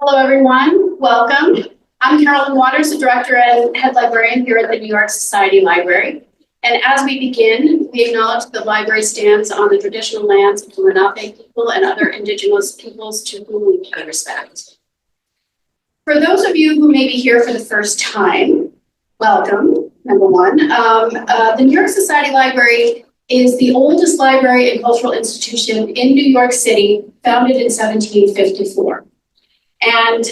Hello, everyone. Welcome. I'm Carolyn Waters, the Director and Head Librarian here at the New York Society Library. And as we begin, we acknowledge that the library stands on the traditional lands of the Lenape people and other indigenous peoples to whom we pay respect. For those of you who may be here for the first time, welcome, number one. The New York Society Library is the oldest library and cultural institution in New York City, founded in 1754. And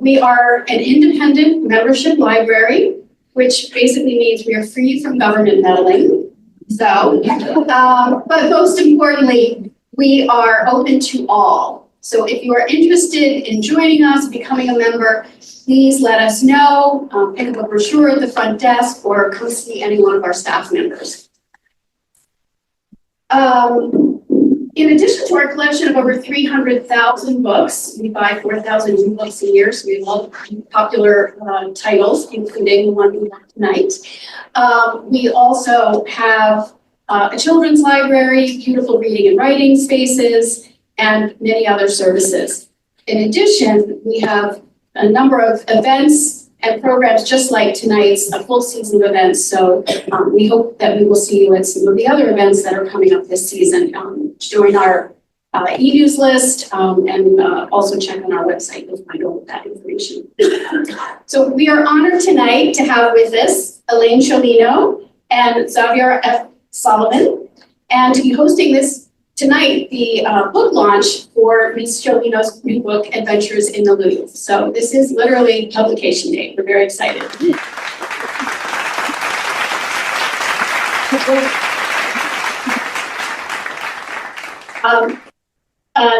we are an independent membership library, which basically means we are free from government meddling. So, but most importantly, we are open to all. So if you are interested in joining us, becoming a member, please let us know, pick up a brochure at the front desk or come see any one of our staff members. In addition to our collection of over 300,000 books, we buy 4,000 new books a year, so we love popular titles, including the one we have tonight. We also have a children's library, beautiful reading and writing spaces, and many other services. In addition, we have a number of events and programs just like tonight's, a full season of events. So we hope that we will see you at some of the other events that are coming up this season. Join our e-news list and also check on our website. You'll find all of that information. So we are honored tonight to have with us Elaine Sciolino and Xavier Salomon, and to be hosting this tonight, the book launch for Ms. Sciolino's new book, Adventures in the Louvre. So this is literally publication day. We're very excited.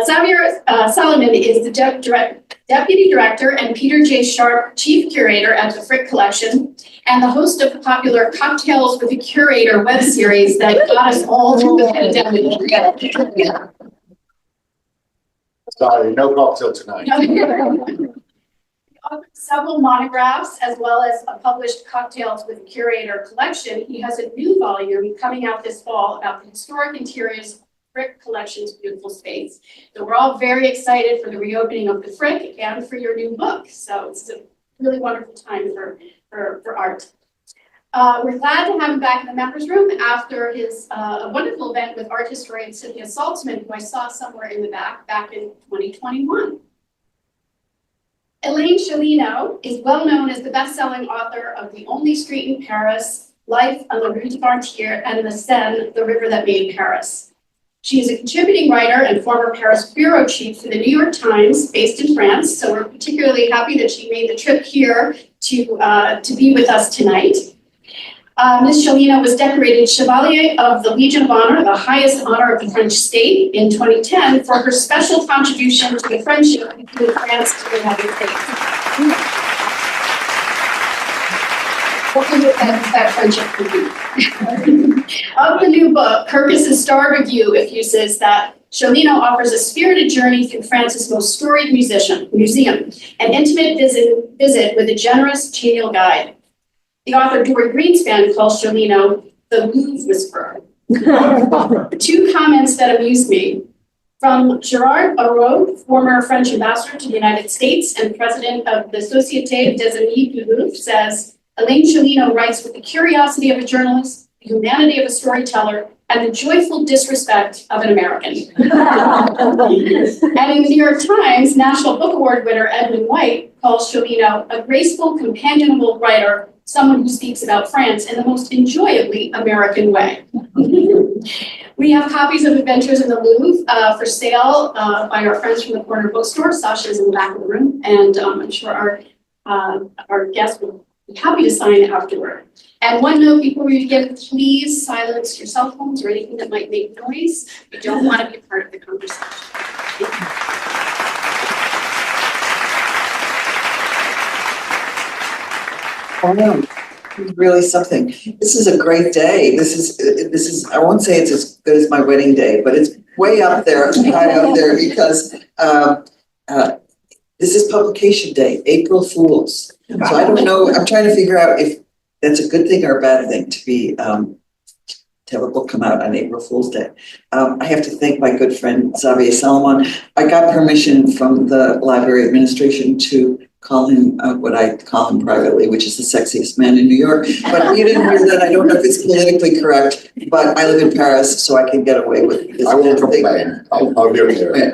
Xavier Salomon is the Deputy Director and Peter J. Sharp Chief Curator at the Frick Collection and the host of the popular Cocktails with a Curator web series that got us all through the pandemic. Sorry, no cocktail tonight. He authored several monographs as well as a published Cocktails with a Curator collection. He has a new volume coming out this fall about the historic interiors Frick Collection's beautiful space. So we're all very excited for the reopening of the Frick and for your new book. So it's a really wonderful time for art. We're glad to have him back in the members room after his a wonderful event with art historian Cynthia Saltzman, who I saw somewhere in the back in 2021. Elaine Sciolino is well known as the best-selling author of The Only Street in Paris, Life on the Rue de Bartier and the Seine, the River That Made Paris. She is a contributing writer and former Paris bureau chief for the New York Times, based in France. So we're particularly happy that she made the trip here to be with us tonight. Ms. Sciolino was decorated Chevalier of the Legion of Honor, the highest honor of the French state, in 2010 for her special contribution to the friendship between France and the United States. That friendship could be. Of the new book, Kirkus's star review effuses that Sciolino offers a spirited journey through France's most storied museum, an intimate visit with a generous, genial guide. The author Dory Greenspan calls Sciolino the Louvre whisperer. Two comments that amused me. From Gerard Araud, former French ambassador to the United States and president of the Société des Amis du Louvre, says, Elaine Sciolino writes with the curiosity of a journalist, the humanity of a storyteller, and the joyful disrespect of an American. And in the New York Times, National Book Award winner Edmund White calls Sciolino a graceful, companionable writer, someone who speaks about France in the most enjoyably American way. We have copies of Adventures in the Louvre for sale by our friends from the corner bookstore. Sasha's in the back of the room, and I'm sure our guests will be happy to sign it afterward. And one note before we begin, please silence your cell phones or anything that might make noise. We don't want to be part of the conversation. Oh no, really something. This is a great day. This is I won't say it's as good as my wedding day, but it's way up there, high up there, because this is publication day, April Fools. So I don't know, I'm trying to figure out if that's a good thing or a bad thing to be to have a book come out on April Fool's Day. I have to thank my good friend Xavier Salomon. I got permission from the library administration to call him what I call him privately, which is the sexiest man in New York. But you didn't hear that. I don't know if it's politically correct, but I live in Paris, so I can get away with this. I won't complain. I'll be okay.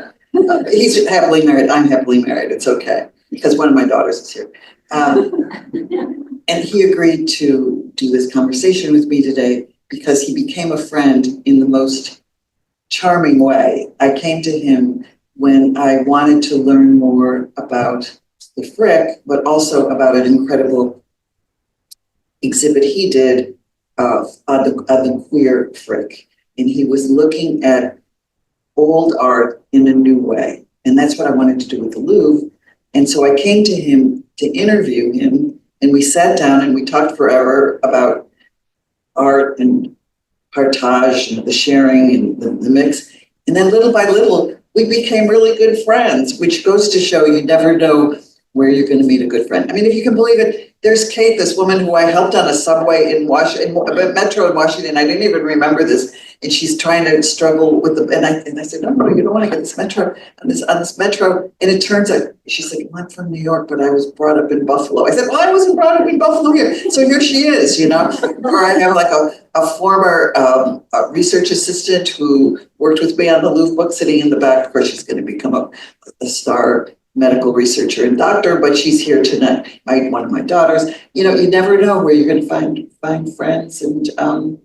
He's happily married. I'm happily married. It's okay, because one of my daughters is here. And he agreed to do this conversation with me today because he became a friend in the most charming way. I came to him when I wanted to learn more about the Frick, but also about an incredible exhibit he did on the queer Frick. And he was looking at old art in a new way. And that's what I wanted to do with the Louvre. And so I came to him to interview him, and we sat down and we talked forever about art and partage and the sharing and the mix. And then little by little, we became really good friends, which goes to show you never know where you're going to meet a good friend. I mean, if you can believe it, there's Kate, this woman who I helped on a subway in Washington, Metro in Washington. I didn't even remember this. And she's trying to struggle with the, and I said, no, you don't want to get this Metro, on this Metro. And it turns out, she said, well, I'm from New York, but I was brought up in Buffalo. I said, well, I wasn't brought up in Buffalo here. So here she is, you know. Or I have like a former research assistant who worked with me on the Louvre book sitting in the back. Of course, she's going to become a star medical researcher and doctor, but she's here tonight. One of my daughters. You know, you never know where you're going to find friends, and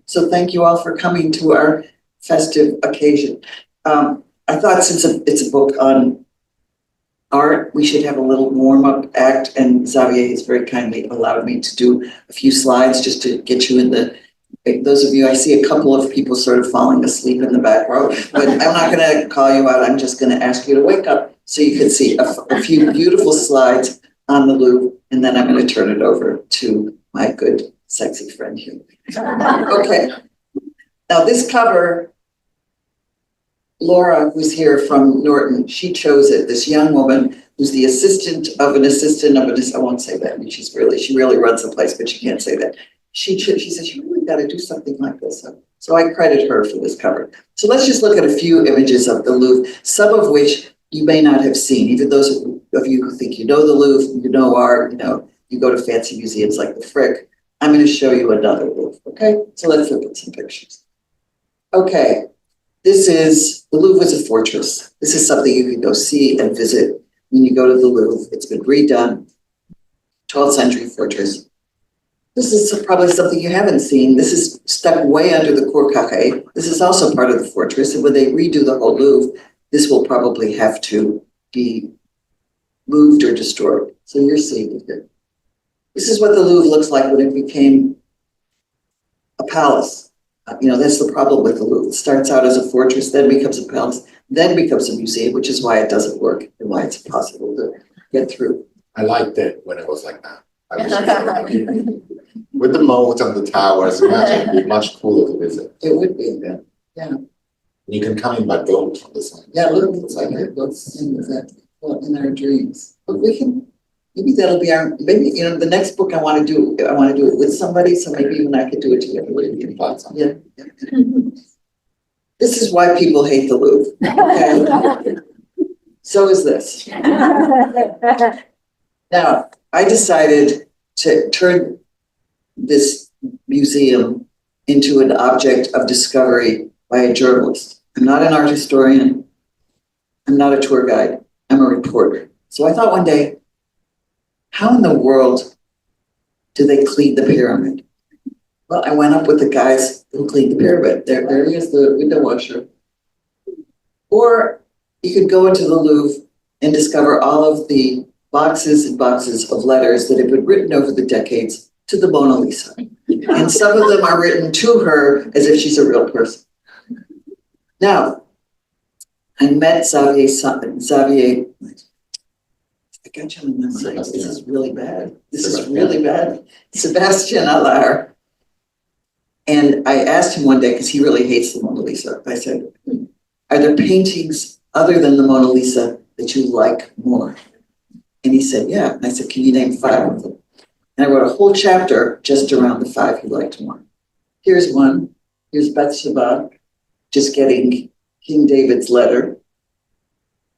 so thank you all for coming to our festive occasion. I thought since it's a book on art, we should have a little warm-up act, and Xavier has very kindly allowed me to do a few slides just to get you in the. Those of you, I see a couple of people sort of falling asleep in the back row, but I'm not going to call you out. I'm just going to ask you to wake up so you can see a few beautiful slides on the Louvre, and then I'm going to turn it over to my good, sexy friend here. Okay. Now this cover, Laura, who's here from Norton, she chose it. This young woman who's the assistant of an assistant of an, I won't say that. I mean, she really runs the place, but she can't say that. She says, you really got to do something like this. So I credit her for this cover. So let's just look at a few images of the Louvre, some of which you may not have seen, even those of you who think you know the Louvre, you know art, you know, you go to fancy museums like the Frick. I'm going to show you another Louvre, okay? So let's look at some pictures. Okay, the Louvre is a fortress. This is something you can go see and visit when you go to the Louvre. It's been redone, 12th century fortress. This is probably something you haven't seen. This is stuck way under the Cour Carrée. This is also part of the fortress. And when they redo the whole Louvre, this will probably have to be moved or destroyed. So you're seeing it here. This is what the Louvre looks like when it became a palace. You know, that's the problem with the Louvre. It starts out as a fortress, then becomes a palace, then becomes a museum, which is why it doesn't work and why it's impossible to get through. I liked it when it was like that. With the moat and the towers, imagine it'd be much cooler to visit. It would be, yeah. You can come in by boat from the side. Yeah, look, it's like it looks in our dreams. But maybe that'll be you know, the next book I want to do it with somebody, so maybe even I could do it together with you. Yeah. This is why people hate the Louvre. Okay? So is this. Now, I decided to turn this museum into an object of discovery by a journalist. I'm not an art historian. I'm not a tour guide. I'm a reporter. So I thought one day, how in the world do they clean the pyramid? Well, I went up with the guys who cleaned the pyramid. There he is, the window washer. Or you could go into the Louvre and discover all of the boxes and boxes of letters that have been written over the decades to the Mona Lisa. And some of them are written to her as if she's a real person. Now, I met Xavier, I got you on memory. This is really bad. Sebastian Allard. And I asked him one day, because he really hates the Mona Lisa. I said, are there paintings other than the Mona Lisa that you like more? And he said, yeah. And I said, can you name 5 of them? And I wrote a whole chapter just around the 5 he liked more. Here's one. Here's Bathsheba just getting King David's letter.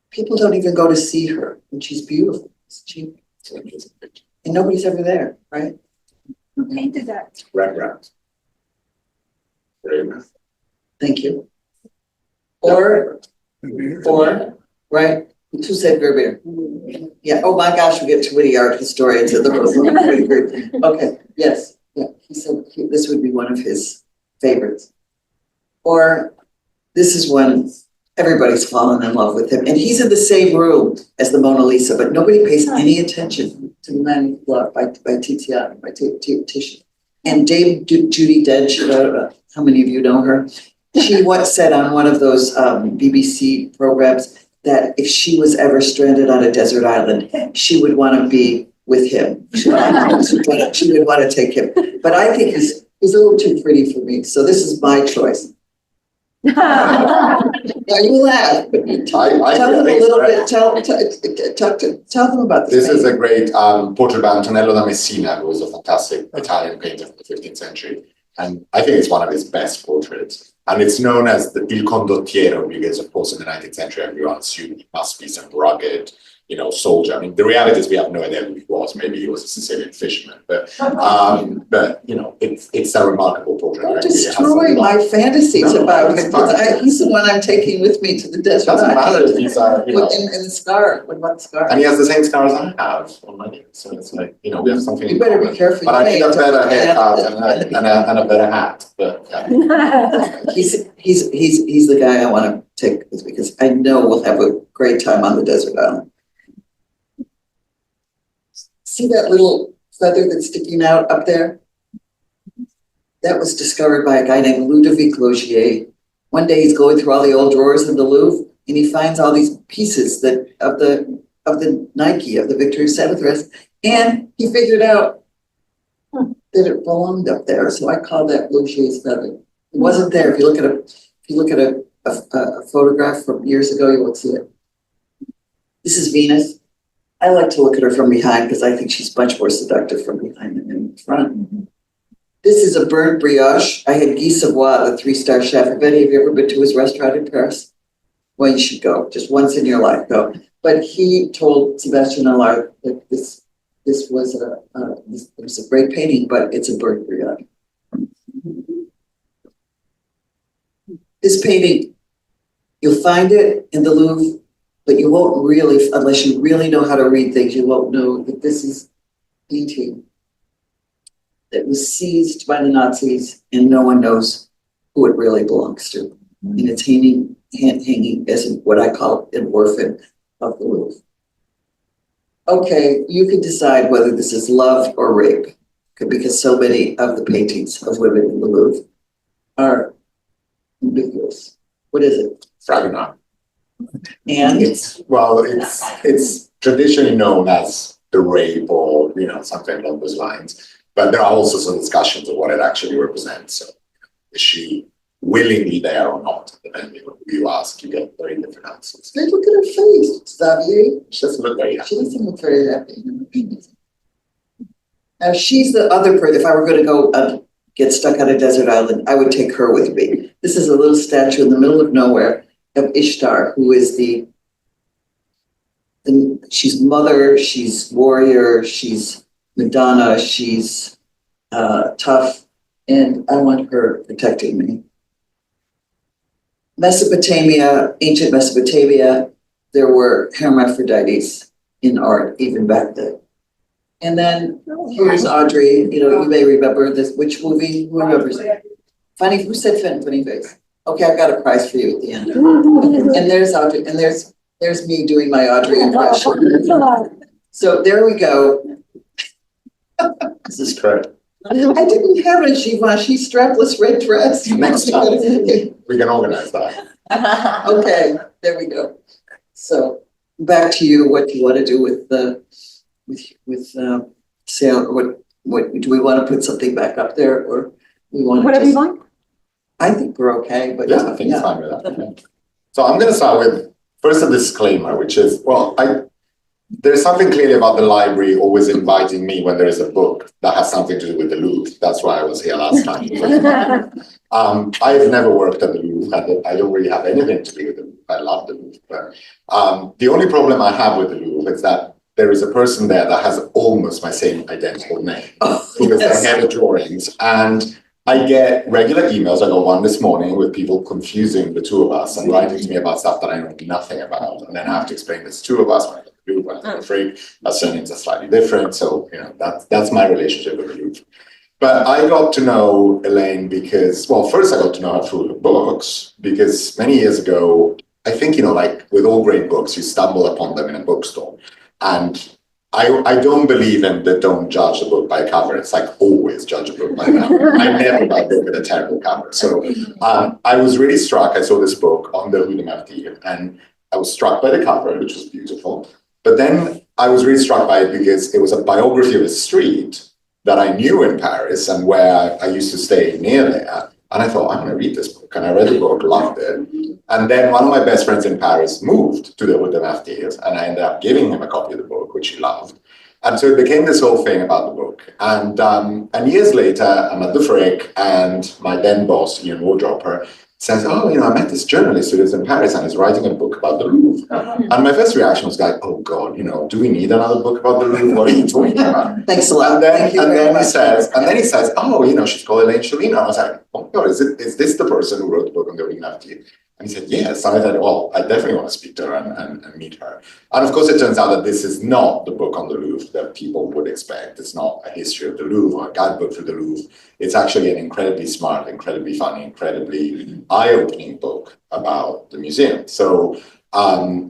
People don't even go to see her, and she's beautiful. She, and nobody's ever there, right? Who painted that? Rembrandt. Very nice. Thank you. Or, right? Who said Vermeer? Yeah, oh my gosh, we get too many art historians in the room. Okay, yes, yeah, he said this would be one of his favorites. Or this is one, everybody's fallen in love with him, and he's in the same room as the Mona Lisa, but nobody pays any attention to The Man with Love by Tiziano, by Titian. And Dame Judi Dench, I don't know how many of you know her? She once said on one of those BBC programs that if she was ever stranded on a desert island, she would want to be with him. She would want to take him. But I think he's a little too pretty for me, so this is my choice. Now you laugh, but tell them a little bit. Tell them about this. This is a great portrait by Antonello da Messina, who was a fantastic Italian painter from the 15th century. And I think it's one of his best portraits. And it's known as the Il Condottiero, because of course in the 19th century everyone assumed he must be some rugged, soldier. I mean, the reality is we have no idea who he was. Maybe he was a Sicilian fisherman, but it's a remarkable portrait. Don't destroy my fantasies about him. He's the one I'm taking with me to the desert. Doesn't matter. He's and the scar. What about the scar? And he has the same scar as I have on my knee. So it's like, we have something. You better be careful. But I need a better haircut and a better hat. But yeah. He's the guy I want to take with me because I know we'll have a great time on the desert island. See that little feather that's sticking out up there? That was discovered by a guy named Ludovic Logier. One day he's going through all the old drawers in the Louvre and he finds all these pieces of the Nike, of the Victoria Sabbath dress, and he figured out that it belonged up there. So I call that Logier's feather. It wasn't there. If you look at a photograph from years ago, you won't see it. This is Venus. I like to look at her from behind because I think she's much more seductive from behind than in front. This is a burnt brioche. I had Guy Savoy, the 3-star chef. Have any of you ever been to his restaurant in Paris? Well, you should go. Just once in your life, go. But he told Sebastian Allard that this was a great painting, but it's a burnt brioche. This painting, you'll find it in the Louvre, but you won't really, unless you really know how to read things, you won't know that this is painting that was seized by the Nazis and no one knows who it really belongs to. And it's hanging as what I call an orphan of the Louvre. Okay, you can decide whether this is love or rape, because so many of the paintings of women in the Louvre are ambiguous. What is it? Fragonard. And it's traditionally known as the rape or something along those lines. But there are also some discussions of what it actually represents. So is she willingly there or not? Depending on who you ask, you get very different answers. Look at her face, Xavier. She doesn't look very happy. She doesn't look very happy. Now she's the other person. If I were going to go get stuck on a desert island, I would take her with me. This is a little statue in the middle of nowhere of Ishtar, who is she's mother, she's warrior, she's Madonna, she's tough, and I want her protecting me. Mesopotamia, ancient Mesopotamia, there were hermaphrodites in art even back then. And then here's Audrey, you may remember this, which movie, who remembers it? Funny, who said funny face? Okay, I've got a prize for you at the end. And there's Audrey, and there's me doing my Audrey impression. So there we go. This is correct. I didn't have a Givenchy strapless red dress. Next time, we can organize that. Okay, there we go. So back to you. What do you want to do with sale? What do we want to put something back up there, or we want to whatever you want? I think we're okay, but yeah, I think it's fine with that. Okay. So I'm going to start with first a disclaimer, which is, there's something clearly about the library always inviting me when there is a book that has something to do with the Louvre. That's why I was here last time. I've never worked at the Louvre. I don't really have anything to do with the Louvre. I love the Louvre. But the only problem I have with the Louvre is that there is a person there that has almost my same identical name because I have the drawings. And I get regular emails. I got one this morning with people confusing the two of us and writing to me about stuff that I know nothing about. And then I have to explain there's two of us, one at the Louvre, one at the Frick. Our surnames are slightly different. So, that's my relationship with the Louvre. But I got to know Elaine because, well, first I got to know her through her books, because many years ago, I think, like with all great books, you stumble upon them in a bookstore. And I don't believe in the don't judge a book by cover. It's like always judge a book by cover. I never buy a book with a terrible cover. So I was really struck. I saw this book on the Rue de Martyrs, and I was struck by the cover, which was beautiful. But then I was really struck by it because it was a biography of a street that I knew in Paris and where I used to stay near there. And I thought, I'm going to read this book. And I read the book, loved it. And then one of my best friends in Paris moved to the Rue de Martyrs, and I ended up giving him a copy of the book, which he loved. And so it became this whole thing about the book. And years later, I'm at the Frick, and my then boss, Ian Wardropper, says, I met this journalist who lives in Paris and is writing a book about the Louvre. And my first reaction was like, oh God, do we need another book about the Louvre? What are you talking about? Thanks a lot. And then he says, she's called Elaine Sciolino. And I was like, oh my God, is this the person who wrote the book on the Rue de Martyrs? And he said, yes. And I said, well, I definitely want to speak to her and meet her. And of course, it turns out that this is not the book on the Louvre that people would expect. It's not a history of the Louvre or a guidebook through the Louvre. It's actually an incredibly smart, incredibly funny, incredibly eye-opening book about the museum. So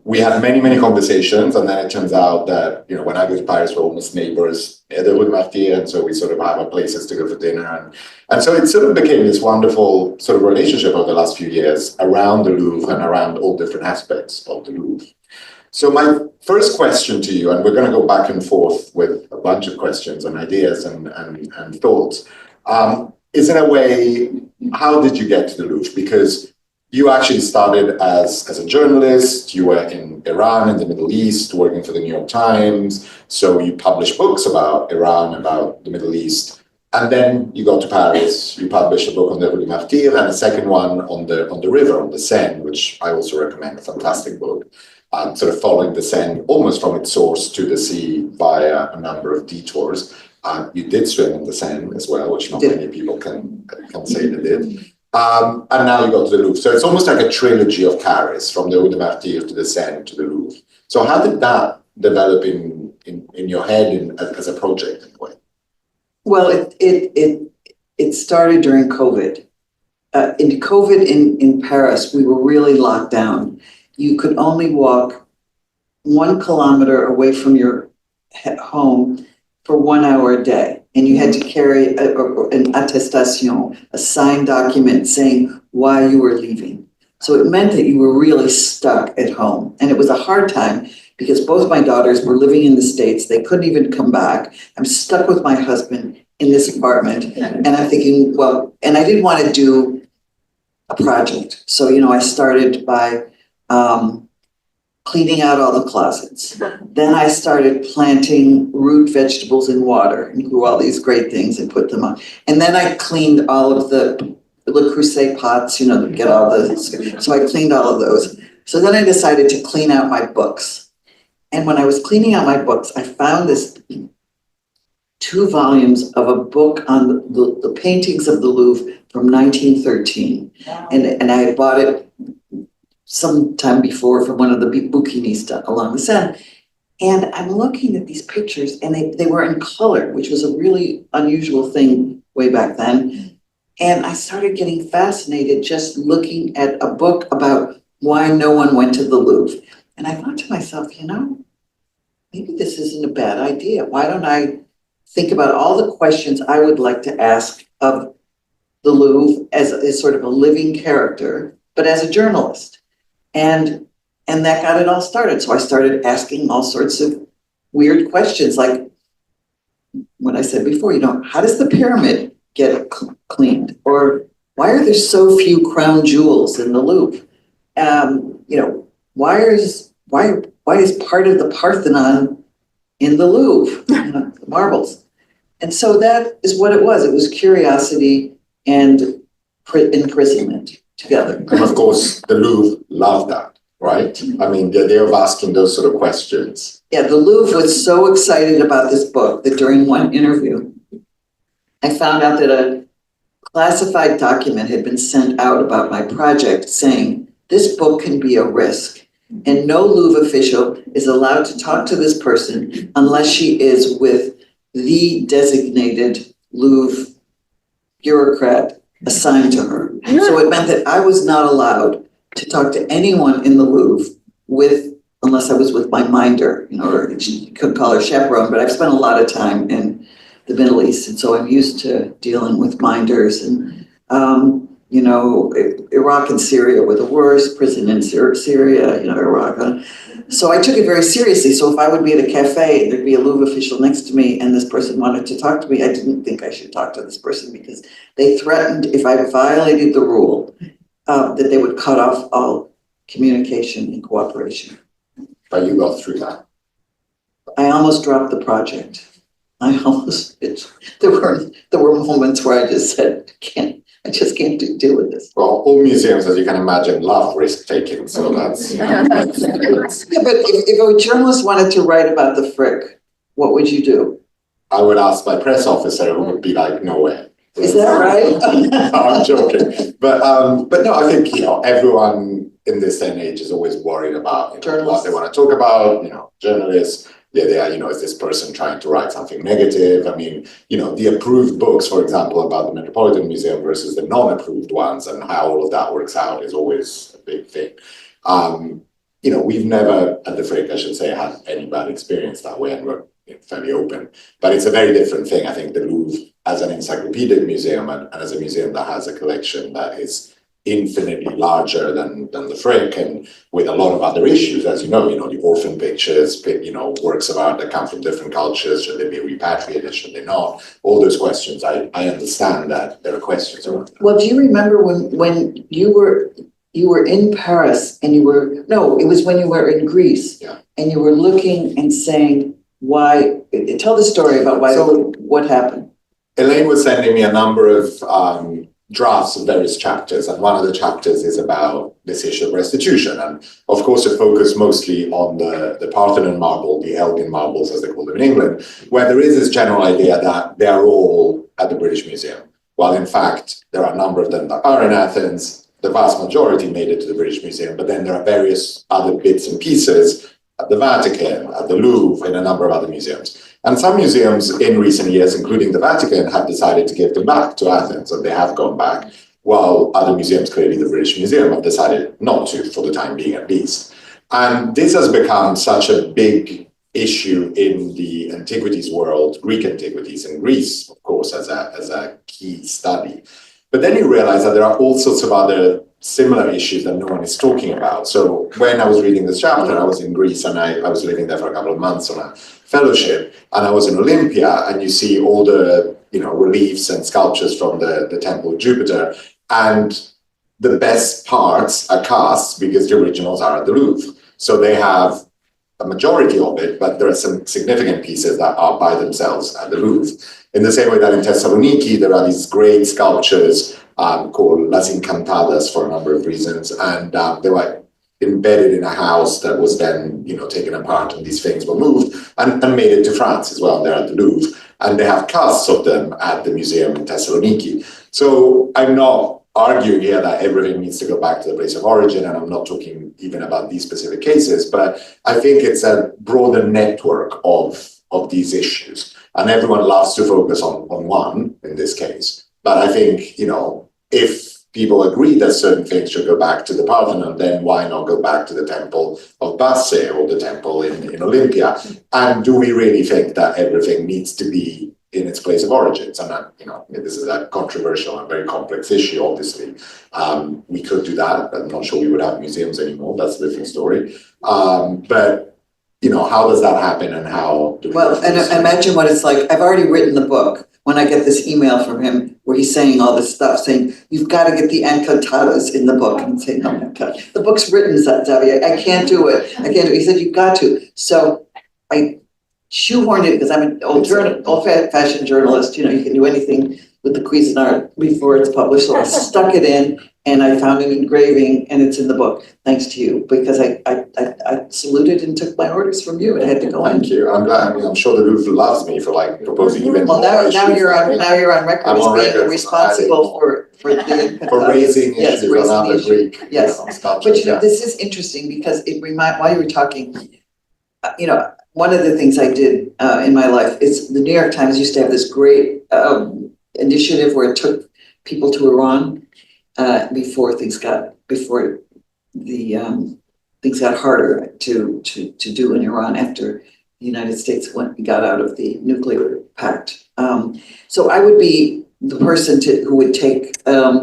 we had many, many conversations. And then it turns out that, when I go to Paris, we're almost neighbors near the Rue de Martyrs. And so we sort of have our places to go for dinner. And so it sort of became this wonderful sort of relationship over the last few years around the Louvre and around all different aspects of the Louvre. So my first question to you, and we're going to go back and forth with a bunch of questions and ideas and thoughts, is in a way, how did you get to the Louvre? Because you actually started as a journalist. You were in Iran, in the Middle East, working for the New York Times. So you published books about Iran, about the Middle East. And then you got to Paris, you published a book on the Rue de Martyrs and a second one on the river, on the Seine, which I also recommend, a fantastic book, sort of following the Seine almost from its source to the sea via a number of detours. You did swim in the Seine as well, which not many people can say they did. And now you go to the Louvre. So it's almost like a trilogy of Paris, from the Rue de Martyrs to the Seine to the Louvre. So how did that develop in your head as a project in a way? Well, it started during COVID. In Paris, we were really locked down. You could only walk 1 kilometer away from your home for 1 hour a day. And you had to carry an attestation, a signed document saying why you were leaving. So it meant that you were really stuck at home. And it was a hard time because both my daughters were living in the States. They couldn't even come back. I'm stuck with my husband in this apartment. And I'm thinking, well, and I didn't want to do a project. So, I started by cleaning out all the closets. Then I started planting root vegetables in water and grew all these great things and put them on. And then I cleaned all of the Le Creuset pots, to get all the, so I cleaned all of those. So then I decided to clean out my books. And when I was cleaning out my books, I found this 2 volumes of a book on the paintings of the Louvre from 1913. Wow. And I had bought it sometime before from one of the bouquinistas along the Seine. And I'm looking at these pictures, and they were in color, which was a really unusual thing way back then. And I started getting fascinated just looking at a book about why no one went to the Louvre. And I thought to myself, maybe this isn't a bad idea. Why don't I think about all the questions I would like to ask of the Louvre as sort of a living character, but as a journalist. And that got it all started. So I started asking all sorts of weird questions, like what I said before, how does the pyramid get cleaned? Or why are there so few crown jewels in the Louvre? Why is part of the Parthenon in the Louvre, the marbles? And so that is what it was. It was curiosity and imprisonment together. And of course, the Louvre loved that, right? I mean, they're asking those sort of questions. Yeah, the Louvre was so excited about this book that during one interview, I found out that a classified document had been sent out about my project saying, this book can be a risk. And no Louvre official is allowed to talk to this person unless she is with the designated Louvre bureaucrat assigned to her. So it meant that I was not allowed to talk to anyone in the Louvre unless I was with my minder, or you could call her chaperone, but I've spent a lot of time in the Middle East, and so I'm used to dealing with minders. And Iraq and Syria were the worst, prison in Syria, Iraq. So I took it very seriously. So if I would be at a cafe and there'd be a Louvre official next to me and this person wanted to talk to me, I didn't think I should talk to this person because they threatened if I violated the rule that they would cut off all communication and cooperation. But you got through that. I almost dropped the project. There were moments where I just said, I just can't deal with this. Well, all museums, as you can imagine, love risk taking. So that's. Yeah, but if a journalist wanted to write about the Frick, what would you do? I would ask my press officer, who would be like, no way. Is that right? No, I'm joking. But no, I think, everyone in this day and age is always worried about what they want to talk about, journalists. They are, is this person trying to write something negative? I mean, the approved books, for example, about the Metropolitan Museum versus the non-approved ones and how all of that works out is always a big thing. We've never, at the Frick, I should say, had any bad experience that way, and we're fairly open. But it's a very different thing. I think the Louvre, as an encyclopedic museum and as a museum that has a collection that is infinitely larger than the Frick, and with a lot of other issues, as the orphan pictures, works of art that come from different cultures, should they be repatriated, should they not? All those questions, I understand that there are questions around that. Well, do you remember when you were in Paris and it was when you were in Greece, yeah, and you were looking and saying, why, tell the story about what happened. Elaine was sending me a number of drafts of various chapters, and one of the chapters is about this issue of restitution, and of course it focused mostly on the Parthenon marble, the Elgin marbles as they call them in England, where there is this general idea that they are all at the British Museum, while in fact there are a number of them that are in Athens. The vast majority made it to the British Museum, but then there are various other bits and pieces at the Vatican, at the Louvre, in a number of other museums. And some museums in recent years, including the Vatican, have decided to give them back to Athens, and they have gone back, while other museums, clearly the British Museum, have decided not to, for the time being at least. And this has become such a big issue in the antiquities world, Greek antiquities, in Greece, of course, as a key study. But then you realize that there are all sorts of other similar issues that no one is talking about. So when I was reading this chapter, I was in Greece, and I was living there for a couple of months on a fellowship, and I was in Olympia, and you see all the reliefs and sculptures from the Temple of Jupiter, and the best parts are casts because the originals are at the Louvre. So they have a majority of it, but there are some significant pieces that are by themselves at the Louvre. In the same way that in Thessaloniki, there are these great sculptures called Las Encantadas for a number of reasons, and they were embedded in a house that was then, taken apart, and these things were moved and made it to France as well. They're at the Louvre, and they have casts of them at the museum in Thessaloniki. So I'm not arguing here that everything needs to go back to the place of origin, and I'm not talking even about these specific cases, but I think it's a broader network of these issues, and everyone loves to focus on one in this case. But I think, if people agree that certain things should go back to the Parthenon, then why not go back to the temple of Basse or the temple in Olympia? And do we really think that everything needs to be in its place of origins? And this is a controversial and very complex issue, obviously. We could do that. I'm not sure we would have museums anymore. That's a different story. But how does that happen, and how do we... Well, and imagine what it's like. I've already written the book. When I get this email from him where he's saying all this stuff, saying, you've got to get the Encantadas in the book. And I'm saying, oh my God, the book's written, Xavier. I can't do it. He said, you've got to. So I shoehorned it because I'm an old-fashioned journalist. You can do anything with the Cuisinart before it's published, so I stuck it in and I found an engraving and it's in the book, thanks to you, because I saluted and took my orders from you and I had to go in. Thank you. I'm glad. I mean, I'm sure the Louvre loves me for like proposing even Well, more now issues. you're on record I'm as on being record responsible for the. for raising Yes, issues raising around the issues. Greek, Yes. sculpture. But you know, this is interesting because while you were talking, one of the things I did in my life is the New York Times used to have this great initiative where it took people to Iran before things got harder to do in Iran after the United States got out of the nuclear pact. So I would be the person who would take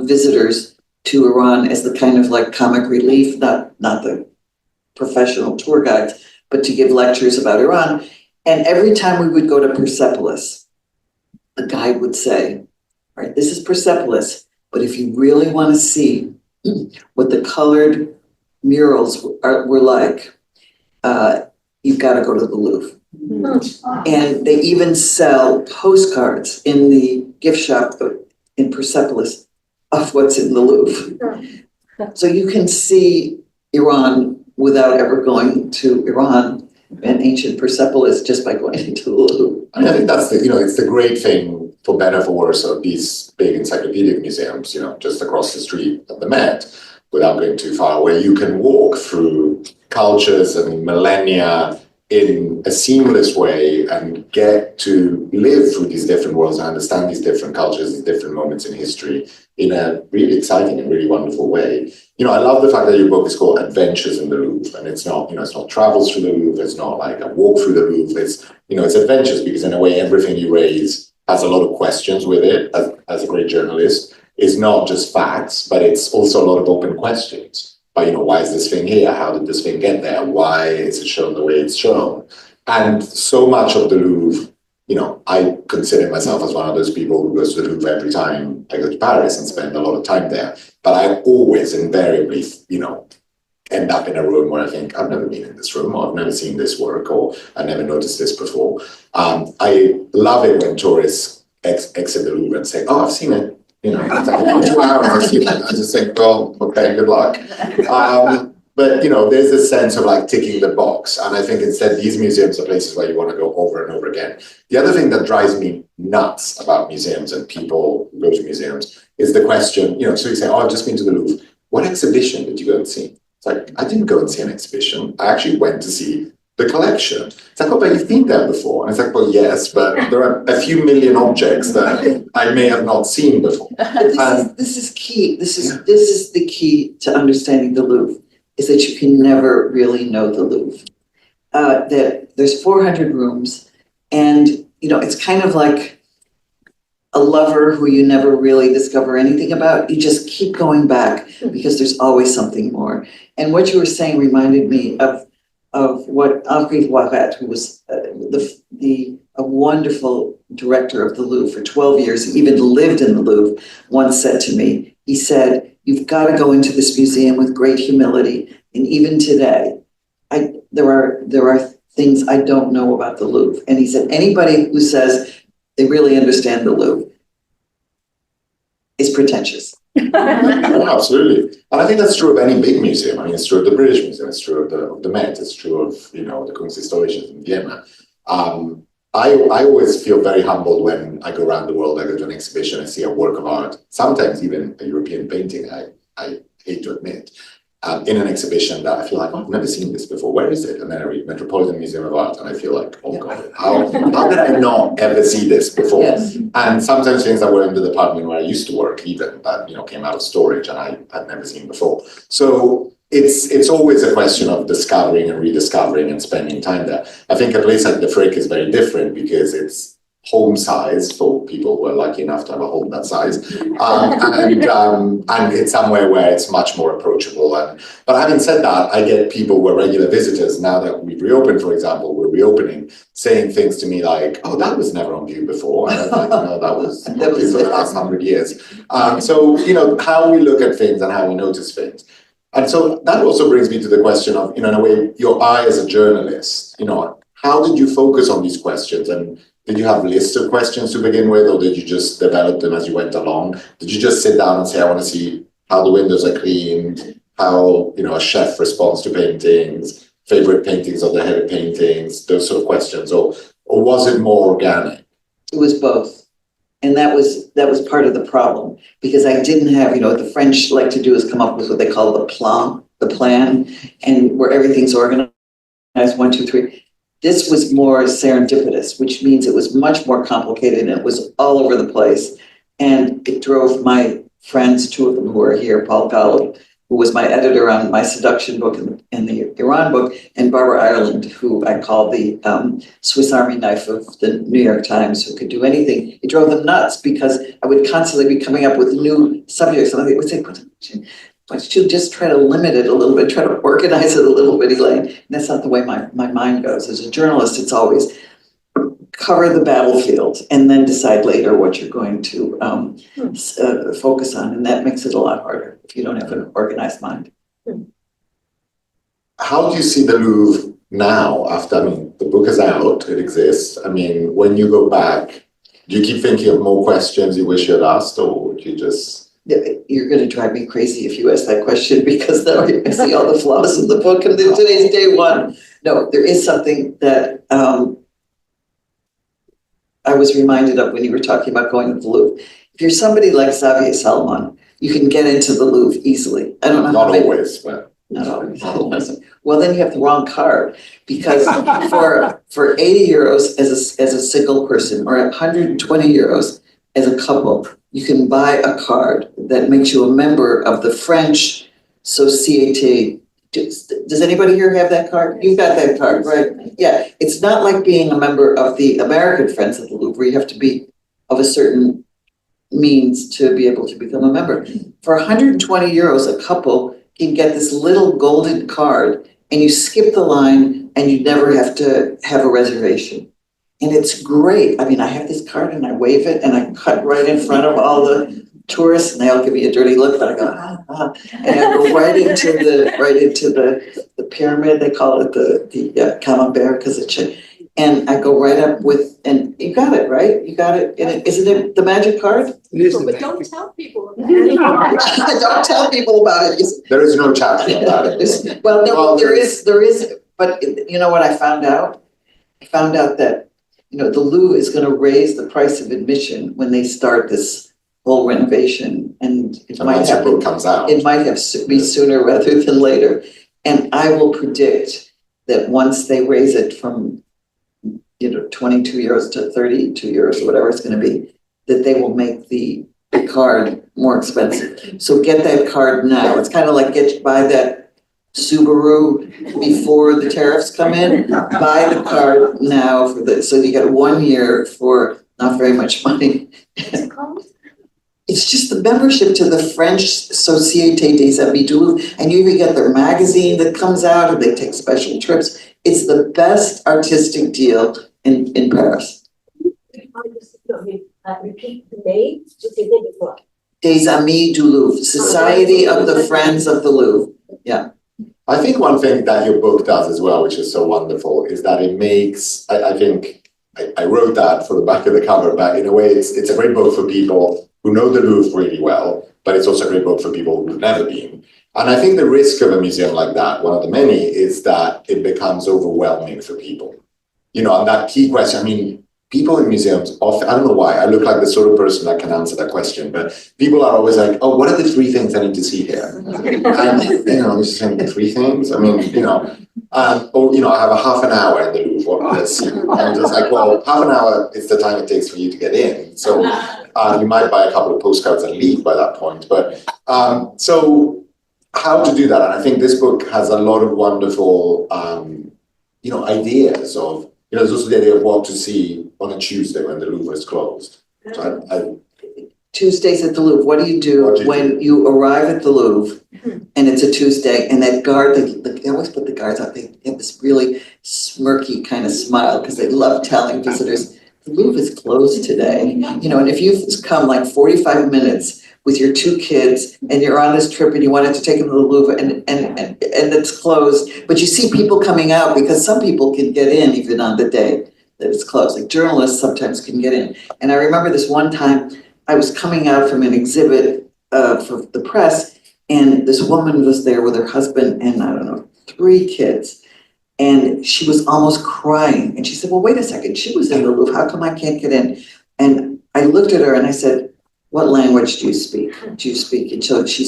visitors to Iran as the kind of like comic relief, not the professional tour guides, but to give lectures about Iran. And every time we would go to Persepolis, the guide would say, all right, this is Persepolis, but if you really want to see what the colored murals were like, you've got to go to the Louvre. And they even sell postcards in the gift shop in Persepolis of what's in the Louvre. So you can see Iran without ever going to Iran and ancient Persepolis just by going into the Louvre. I think that's it's the great thing, for better or for worse, of these big encyclopedic museums, just across the street at the Met, without going too far, where you can walk through cultures and millennia in a seamless way and get to live through these different worlds and understand these different cultures, these different moments in history in a really exciting and really wonderful way. I love the fact that your book is called Adventures in the Louvre, and it's not, it's not travels through the Louvre, it's not like a walk through the Louvre, it's adventures, because in a way, everything you raise has a lot of questions with it, as a great journalist. It's not just facts, but it's also a lot of open questions. But, why is this thing here? How did this thing get there? Why is it shown the way it's shown? And so much of the Louvre, I consider myself as one of those people who goes to the Louvre every time I go to Paris and spend a lot of time there. But I always invariably, end up in a room where I think, I've never been in this room, or I've never seen this work, or I've never noticed this before. I love it when tourists exit the Louvre and say, oh, I've seen it. It's like 2 hours I've seen it. I just think, well, okay, good luck. But there's a sense of like ticking the box. And I think instead these museums are places where you want to go over and over again. The other thing that drives me nuts about museums and people who go to museums is the question, so you say, oh, I've just been to the Louvre. What exhibition did you go and see? It's like, I didn't go and see an exhibition. I actually went to see the collection. It's like, oh, but you've been there before. And it's like, well, yes, but there are a few million objects that I may have not seen before. This is key. This is the key to understanding the Louvre, is that you can never really know the Louvre. There's 400 rooms, and it's kind of like a lover who you never really discover anything about. You just keep going back because there's always something more. And what you were saying reminded me of what Henri Voiret, who was a wonderful director of the Louvre for 12 years, he even lived in the Louvre, once said to me. He said, you've got to go into this museum with great humility. And even today, there are things I don't know about the Louvre. And he said, anybody who says they really understand the Louvre is pretentious. Oh, absolutely. And I think that's true of any big museum. I mean, it's true of the British Museum, it's true of the Met, it's true of, the Kunsthistorisches in Vienna. I always feel very humbled when I go around the world, I go to an exhibition, I see a work of art, sometimes even a European painting, I hate to admit, in an exhibition that I feel like, oh, I've never seen this before, where is it? And then I read Metropolitan Museum of Art and I feel like, oh God, how did I not ever see this before? Yes. And sometimes things that were in the department where I used to work even, that, came out of storage and I had never seen before. So it's always a question of discovering and rediscovering and spending time there. I think a place like the Frick is very different because it's home size for people who are lucky enough to have a home that size, and it's somewhere where it's much more approachable. But having said that, I get people who are regular visitors now that we've reopened. For example, we're reopening, saying things to me like, "Oh, that was never on view before." And I'm like, that was for the last 100 years. So how we look at things and how we notice things. And so that also brings me to the question of, in a way, your eye as a journalist, how did you focus on these questions? And did you have lists of questions to begin with, or did you just develop them as you went along? Did you just sit down and say, I want to see how the windows are cleaned, how, a chef responds to paintings, favorite paintings of the head of paintings, those sort of questions, or was it more organic? It was both. And that was part of the problem, because I didn't have, what the French like to do is come up with what they call the plan, and where everything's organized, 1, 2, 3. This was more serendipitous, which means it was much more complicated and it was all over the place. And it drove my friends, 2 of them who are here, Paul Gallo, who was my editor on my seduction book and the Iran book, and Barbara Ireland, who I call the Swiss Army knife of the New York Times, who could do anything. It drove them nuts because I would constantly be coming up with new subjects. And they would say, why don't you just try to limit it a little bit, try to organize it a little bit, Elaine? And that's not the way my mind goes. As a journalist, it's always cover the battlefield and then decide later what you're going to focus on. And that makes it a lot harder if you don't have an organized mind. How do you see the Louvre now after, the book is out, it exists. When you go back, do you keep thinking of more questions you wish you had asked, or would you just... You're going to drive me crazy if you ask that question, because now I see all the flaws in the book, and then today's day one. No, there is something that I was reminded of when you were talking about going to the Louvre. If you're somebody like Xavier Salomon, you can get into the Louvre easily. I don't know Not always, but... Not always. Well, then you have the wrong card, because for 80 euros as a single person, or 120 euros as a couple, you can buy a card that makes you a member of the French Société. Does anybody here have that card? You've got that card, right? Yeah, it's not like being a member of the American Friends of the Louvre. You have to be of a certain means to be able to become a member. For 120 euros, a couple can get this little golden card, and you skip the line and you never have to have a reservation. And it's great. I have this card and I wave it and I cut right in front of all the tourists, and they all give me a dirty look, but I go, and I go right into the pyramid. They call it the camembert, because it's, and I go right up with, and you got it, right? You got it. And isn't it the magic card? But don't tell people about it. Don't tell people about it. There is no chapter about it. Well, no, there is, but you know what I found out? I found out that, the Louvre is going to raise the price of admission when they start this whole renovation, and it might have book comes out. It might have be sooner rather than later. And I will predict that once they raise it from 22 euros to 32 euros, or whatever it's going to be, that they will make the card more expensive. So get that card now. It's kind of like buy that Subaru before the tariffs come in. Buy the card now so you get 1 year for not very much money. It's just the membership to the French Société des Amis du Louvre, and you even get their magazine that comes out, and they take special trips. It's the best artistic deal in Paris. Repeat the name, just say it before. Des Amis du Louvre, Society of the Friends of the Louvre. Yeah. I think one thing that your book does as well, which is so wonderful, is that it makes, I think, I wrote that for the back of the cover, but in a way it's a great book for people who know the Louvre really well, but it's also a great book for people who've never been. And I think the risk of a museum like that, one of the many, is that it becomes overwhelming for people. And that key question, people in museums often, I don't know why, I look like the sort of person that can answer that question, but people are always like, oh, what are the 3 things I need to see here? And, I'm just saying 3 things. Or, I have a half an hour in the Louvre. I'm just like, well, half an hour is the time it takes for you to get in. So you might buy a couple of postcards and leave by that point. But so how to do that? And I think this book has a lot of wonderful, ideas of, there's also the idea of what to see on a Tuesday when the Louvre is closed. So Tuesdays at the Louvre. What do you do when you arrive at the Louvre and it's a Tuesday, and that guard, they always put the guards out, they have this really smirky kind of smile because they love telling visitors, the Louvre is closed today. And if you've come like 45 minutes with your 2 kids and you're on this trip and you wanted to take them to the Louvre and it's closed, but you see people coming out, because some people can get in even on the day. that it's closed. Like journalists sometimes can get in. And I remember this one time I was coming out from an exhibit for the press, and this woman was there with her husband and I don't know, 3 kids. And she was almost crying. And she said, well, wait a second, she was in the Louvre. How come I can't get in? And I looked at her and I said, what language do you speak? And so she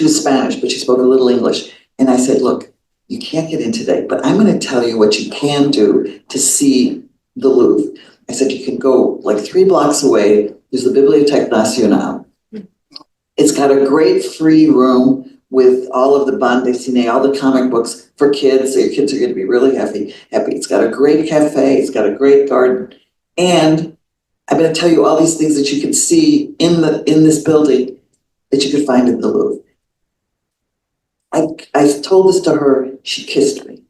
was Spanish, but she spoke a little English. And I said, look, you can't get in today, but I'm going to tell you what you can do to see the Louvre. I said, you can go like 3 blocks away. There's the Bibliothèque Nationale. It's got a great free room with all of the bande dessinée, all the comic books for kids. So your kids are going to be really happy. It's got a great cafe. It's got a great garden. And I'm going to tell you all these things that you can see in this building that you could find in the Louvre. I told this to her, she kissed me.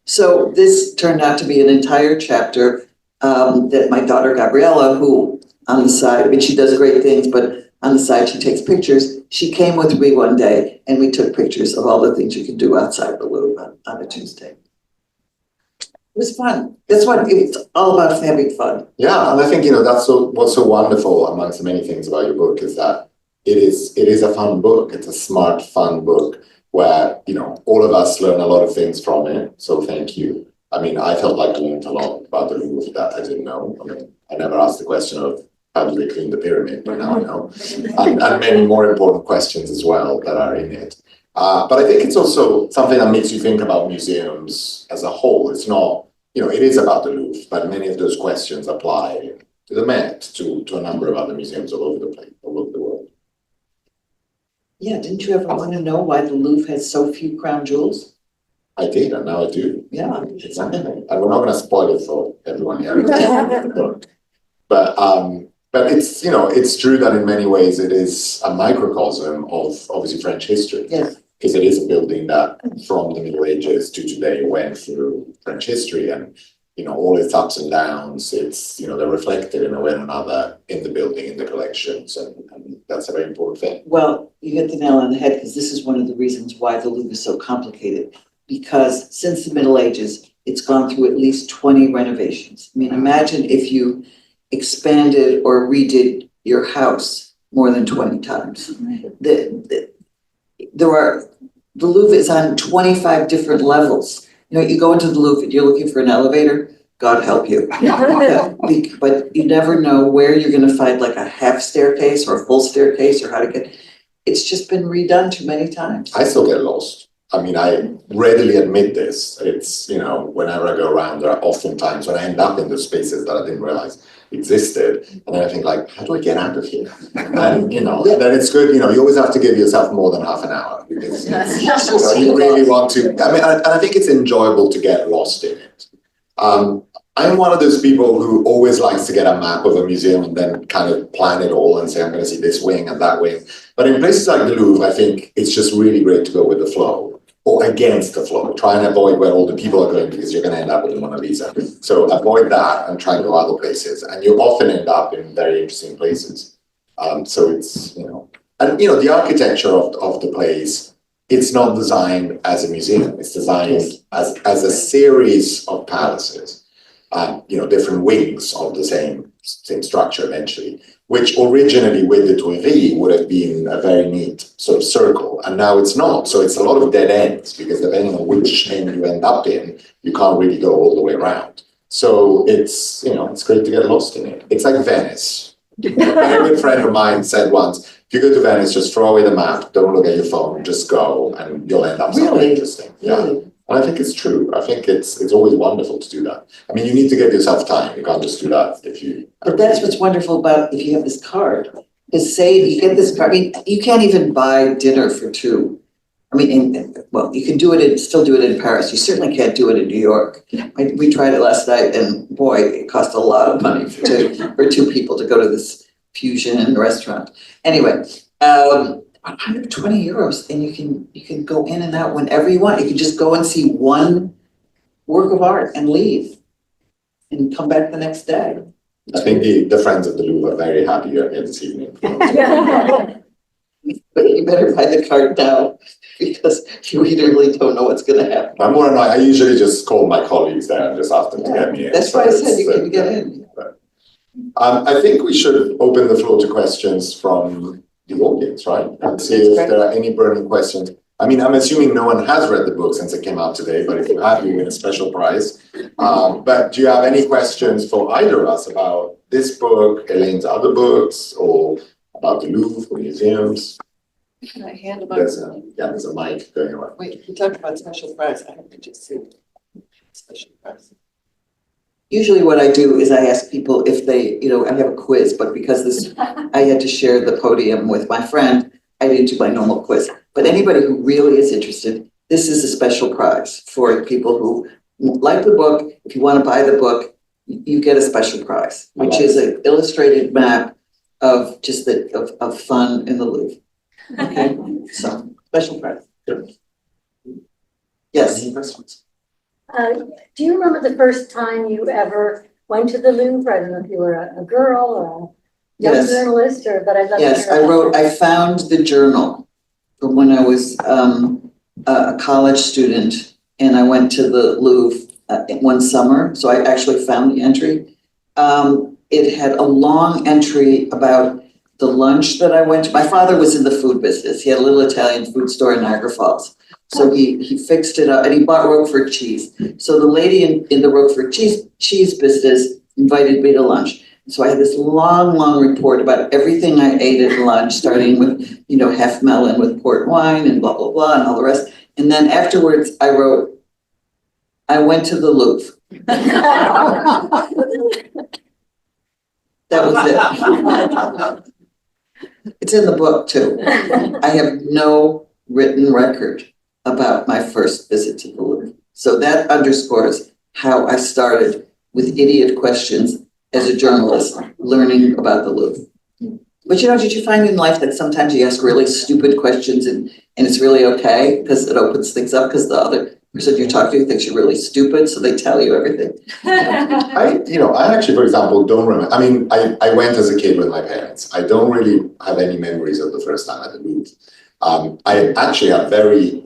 So this turned out to be an entire chapter that my daughter Gabriella, who on the side, I mean, she does great things, but on the side she takes pictures. She came with me one day and we took pictures of all the things you can do outside the Louvre on a Tuesday. It was fun. That's what it's all about, having fun. Yeah, and I think, that's what's so wonderful amongst the many things about your book is that it is a fun book. It's a smart, fun book where, all of us learn a lot of things from it. So thank you. I mean, I felt like I learned a lot about the Louvre that I didn't know. I mean, I never asked the question of how do they clean the pyramid, but now I know. And many more important questions as well that are in it. But I think it's also something that makes you think about museums as a whole. It's not, it is about the Louvre, but many of those questions apply to the Met, to a number of other museums all over the place, all over the world. Yeah, didn't you ever want to know why the Louvre has so few crown jewels? I did, and now I do. Yeah. Exactly. And we're not going to spoil it for everyone here. But it's, it's true that in many ways it is a microcosm of obviously French history. Yes. Because it is a building that from the Middle Ages to today went through French history and, all its ups and downs, it's, they're reflected in a way or another in the building, in the collections, and that's a very important thing. Well, you hit the nail on the head because this is one of the reasons why the Louvre is so complicated. Because since the Middle Ages, it's gone through at least 20 renovations. I mean, imagine if you expanded or redid your house more than 20 times. The Louvre is on 25 different levels. You go into the Louvre and you're looking for an elevator, God help you. But you never know where you're going to find like a half staircase or a full staircase or how to get. It's just been redone too many times. I still get lost. I mean, I readily admit this. It's, whenever I go around, there are often times when I end up in those spaces that I didn't realize existed. And then I think like, how do I get out of here? And, and then it's good, you always have to give yourself more than half an hour because you really want to, I think it's enjoyable to get lost in it. I'm one of those people who always likes to get a map of a museum and then kind of plan it all and say, I'm going to see this wing and that wing. But in places like the Louvre, I think it's just really great to go with the flow. Or against the flow. Try and avoid where all the people are going because you're going to end up with the Mona Lisa. So avoid that and try and go other places. And you often end up in very interesting places. So it's, the architecture of the place, it's not designed as a museum. It's designed as a series of palaces, different wings of the same structure eventually, which originally with the Tuileries would have been a very neat sort of circle. And now it's not. So it's a lot of dead ends because depending on which end you end up in, you can't really go all the way around. So it's, it's great to get lost in it. It's like Venice. A very good friend of mine said once, if you go to Venice, just throw away the map, don't look at your phone, just go and you'll end up something interesting. Yeah. Really? And I think it's true. I think it's always wonderful to do that. I mean, you need to give yourself time. You can't just do that if you. But that's what's wonderful about if you have this card. Is say you get this card. I mean, you can't even buy dinner for 2. I mean, you can do it still do it in Paris. You certainly can't do it in New York. We tried it last night, and boy, it cost a lot of money for 2 people to go to this fusion restaurant. Anyway. 120 euros, and you can go in and out whenever you want. You can just go and see one work of art and leave and come back the next day. I think the friends of the Louvre are very happy you're here this evening. but you better buy the card now because you really don't know what's gonna happen. I'm more annoyed. I usually just call my colleagues there and just ask them to get me in. That's why I said you can get in. I think we should open the floor to questions from the audience, right? And see if there are any burning questions. I mean, I'm assuming no one has read the book since it came out today, but if you have, you win a special prize. But do you have any questions for either of us about this book, Elaine's other books, or about the Louvre or museums? Can I hand them out? There's a mic going around. Wait, you talked about special prize. I have to just see special prize. Usually what I do is I ask people if they, I have a quiz, but because I had to share the podium with my friend, I didn't do my normal quiz. But anybody who really is interested, this is a special prize for people who like the book. If you want to buy the book, you get a special prize, which is an illustrated map of just of fun in the Louvre. Okay, so special prize. Yes. Any questions? Do you remember the first time you ever went to the Louvre? I don't know if you were a girl or a young Yes. journalist, but I'd love to Yes, hear I found the journal from when I was a college student, and I went to the Louvre one summer, so I actually found the entry. It had a long entry about the lunch that I went to. My father was in the food business. He had a little Italian food store in Niagara Falls. So he fixed it up and he bought Roquefort cheese. So the lady in the Roquefort cheese business invited me to lunch. So I had this long report about everything I ate at lunch, starting with, half melon with port wine and blah, blah, blah, and all the rest. And then afterwards I wrote, I went to the Louvre. That was it. It's in the book too. I have no written record about my first visit to the Louvre. So that underscores how I started with idiot questions as a journalist, learning about the Louvre. But did you find in life that sometimes you ask really stupid questions and it's really okay because it opens things up because the other person you're talking to thinks you're really stupid, so they tell you everything. I actually, for example, don't remember. I mean, I went as a kid with my parents. I don't really have any memories of the first time at the Louvre. I actually have very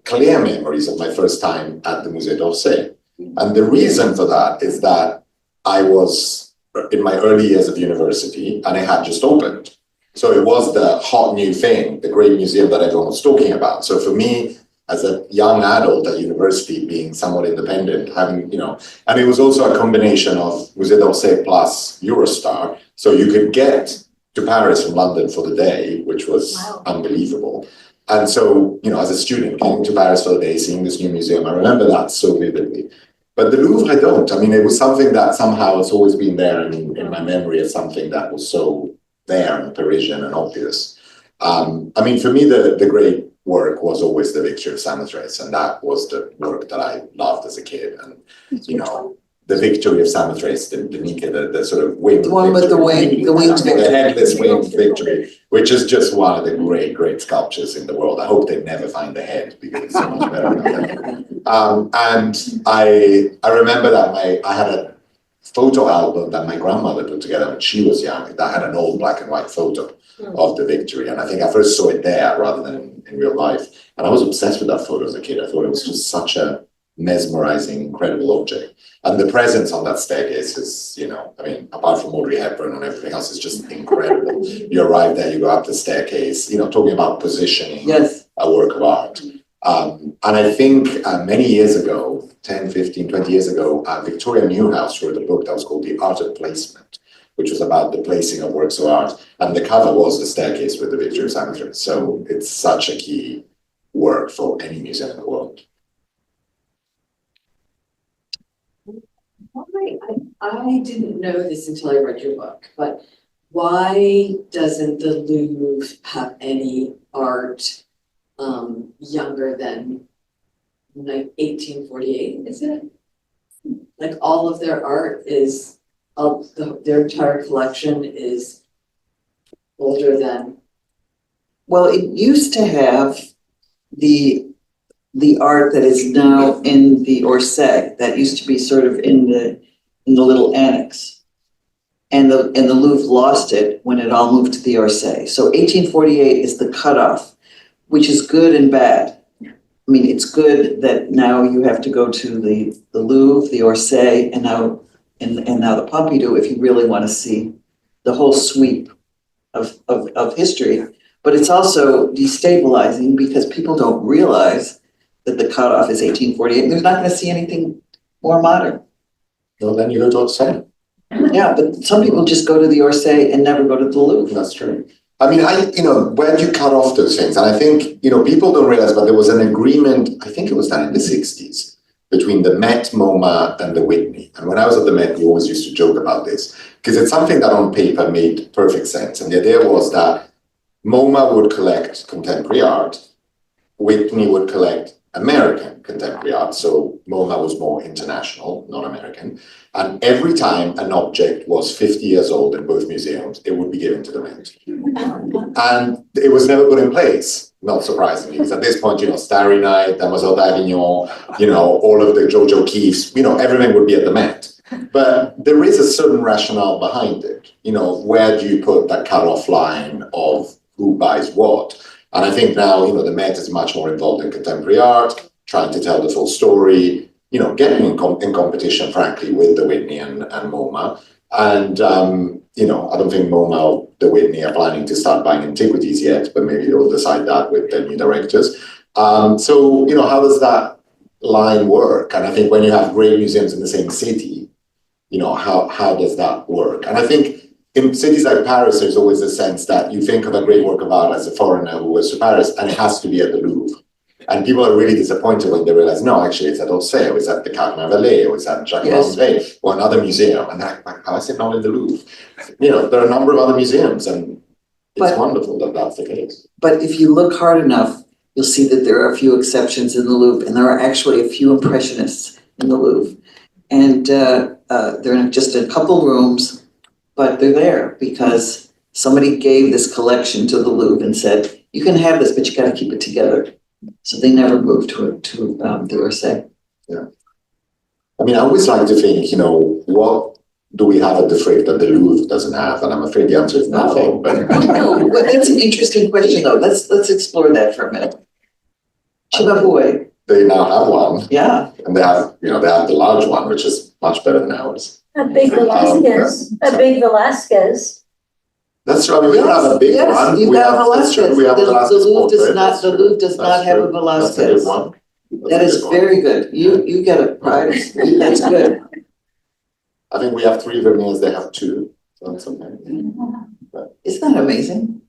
clear memories of my first time at the Musée d'Orsay. And the reason for that is that I was in my early years of university and it had just opened. So it was the hot new thing, the great museum that everyone was talking about. So for me, as a young adult at university, being somewhat independent, having, and it was also a combination of Musée d'Orsay plus Eurostar. So you could get to Paris from London for the day, which was unbelievable. And so, as a student, getting to Paris for the day, seeing this new museum, I remember that so vividly. But the Louvre, I don't. I mean, it was something that somehow has always been there in my memory as something that was so there and Parisian and obvious. I mean, for me, the great work was always the Victory of Samothrace, and that was the work that I loved as a kid. And, the Victory of Samothrace, the sort of winged The one with the winged victory. The headless winged victory, which is just one of the great sculptures in the world. I hope they never find the head because it's so much better than that. And I remember that I had a photo album that my grandmother put together when she was young that had an old black and white photo of the Victory. And I think I first saw it there rather than in real life. And I was obsessed with that photo as a kid. I thought it was just such a mesmerizing, incredible object. And the presence on that staircase is, apart from Audrey Hepburn and everything else, is just incredible. You arrive there, you go up the staircase, talking about positioning a work of art. And I think many years ago, 10, 15, 20 years ago, Victoria Newhouse wrote a book that was called The Art of Placement, which was about the placing of works of art. And the cover was the staircase with the Victory of Samothrace. So it's such a key work for any museum in the world. I didn't know this until I read your book, but why doesn't the Louvre have any art younger than like 1848, is it? Like all of their art is, their entire collection is older than? Well, it used to have the art that is now in the Orsay, that used to be sort of in the little annex. And the Louvre lost it when it all moved to the Orsay. So 1848 is the cutoff, which is good and bad. I mean, it's good that now you have to go to the Louvre, the Orsay, and now the Pompidou if you really want to see the whole sweep of history. But it's also destabilizing because people don't realize that the cutoff is 1848. And they're not going to see anything more modern. Well, then you go to Orsay. Yeah, but some people just go to the Orsay and never go to the Louvre. That's true. I mean, where do you cut off those things? And I think, people don't realize, but there was an agreement, I think it was done in the 60s, between the Met, MoMA, and the Whitney. And when I was at the Met, we always used to joke about this, because it's something that on paper made perfect sense. And the idea was that MoMA would collect contemporary art, Whitney would collect American contemporary art, so MoMA was more international, not American. And every time an object was 50 years old in both museums, it would be given to the Met. And it was never put in place, not surprisingly, because at this point, Starry Night, Demoiselle d'Avignon, all of the Jojo Keefes, everything would be at the Met. But there is a certain rationale behind it. Where do you put that cutoff line of who buys what? And I think now, the Met is much more involved in contemporary art, trying to tell the full story, getting in competition, frankly, with the Whitney and MoMA. And, I don't think MoMA or the Whitney are planning to start buying antiquities yet, but maybe they'll decide that with their new directors. So, how does that line work? And I think when you have great museums in the same city, how does that work? And I think in cities like Paris, there's always a sense that you think of a great work of art as a foreigner who goes to Paris, and it has to be at the Louvre. And people are really disappointed when they realize, no, actually, it's at Orsay, or it's at the Carmen Vallée, or it's at Jacques Vallée, or another museum. And they're like, how is it not in the Louvre? There are a number of other museums, and it's wonderful that that's the case. But if you look hard enough, you'll see that there are a few exceptions in the Louvre, and there are actually a few impressionists in the Louvre. And they're in just a couple rooms, but they're there because somebody gave this collection to the Louvre and said, you can have this, but you got to keep it together. So they never moved to the Orsay. Yeah. I mean, I always like to think, what do we have at the Frick that the Louvre doesn't have? And I'm afraid the answer is nothing. But well, that's an interesting question, though. Let's explore that for a minute. Chibabue. They now have one. Yeah. And they have the large one, which is much better than ours. A big Velasquez. That's true. I mean, we don't have a big one. You have Velasquez. We have the Louvre portrait. does not have a Velasquez. That's a good one. That is very good. You get a prize. That's good. I think we have 3 Vermeers, they have 2. So that's okay. Isn't that amazing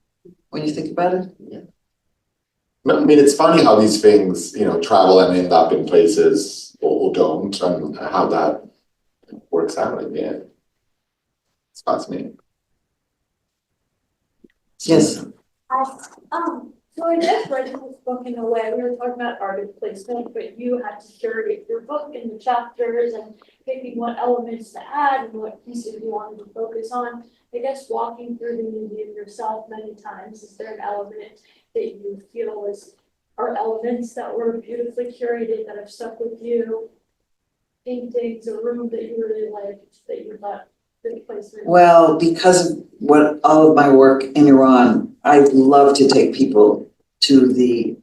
when you think about it? Yeah. I mean, it's funny how these things, travel and end up in places or don't, and how that works out in the end. It's fascinating. Yes. So I just read this book in a way, we were talking about artist placement, but you had to curate your book and the chapters and picking what elements to add and what pieces you wanted to focus on. I guess walking through the museum yourself many times, is there an element that you feel are elements that were beautifully curated that have stuck with you? Paintings, a room that you really liked that you thought good placement? Well, because of all of my work in Iran, I love to take people to the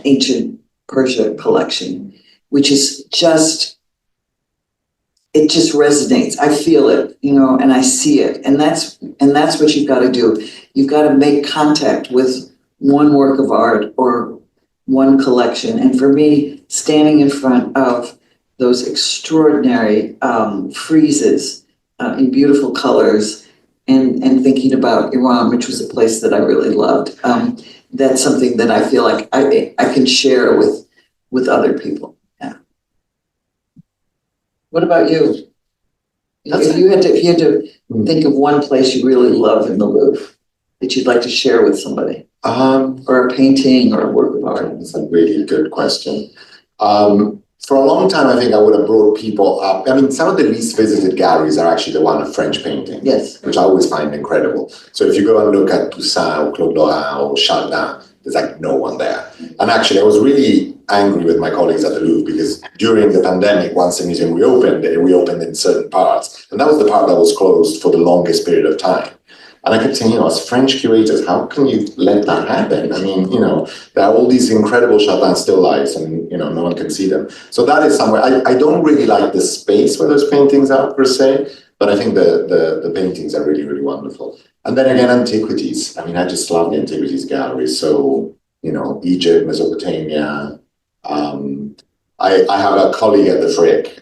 ancient Persia collection, which is it just resonates. I feel it, and I see it. And that's what you've got to do. You've got to make contact with one work of art or one collection. And for me, standing in front of those extraordinary friezes in beautiful colors and thinking about Iran, which was a place that I really loved, that's something that I feel like I can share with other people. Yeah. What about you? If you had to think of one place you really love in the Louvre that you'd like to share with somebody, or a painting or a work of art. That's a really good question. For a long time, I think I would have brought people up. I mean, some of the least visited galleries are actually the one of French painting, yes, which I always find incredible. So if you go and look at Toussaint or Claude Lorrain or Chardin, there's like no one there. And actually, I was really angry with my colleagues at the Louvre because during the pandemic, once the museum reopened, it reopened in certain parts. And that was the part that was closed for the longest period of time. And I kept saying, as French curators, how can you let that happen? I mean, there are all these incredible Chopin still lifes and, no one can see them. So that is somewhere, I don't really like the space where those paintings are per se, but I think the paintings are really, really wonderful. And then again, antiquities. I mean, I just love the antiquities gallery. So, Egypt, Mesopotamia. I have a colleague at the Frick,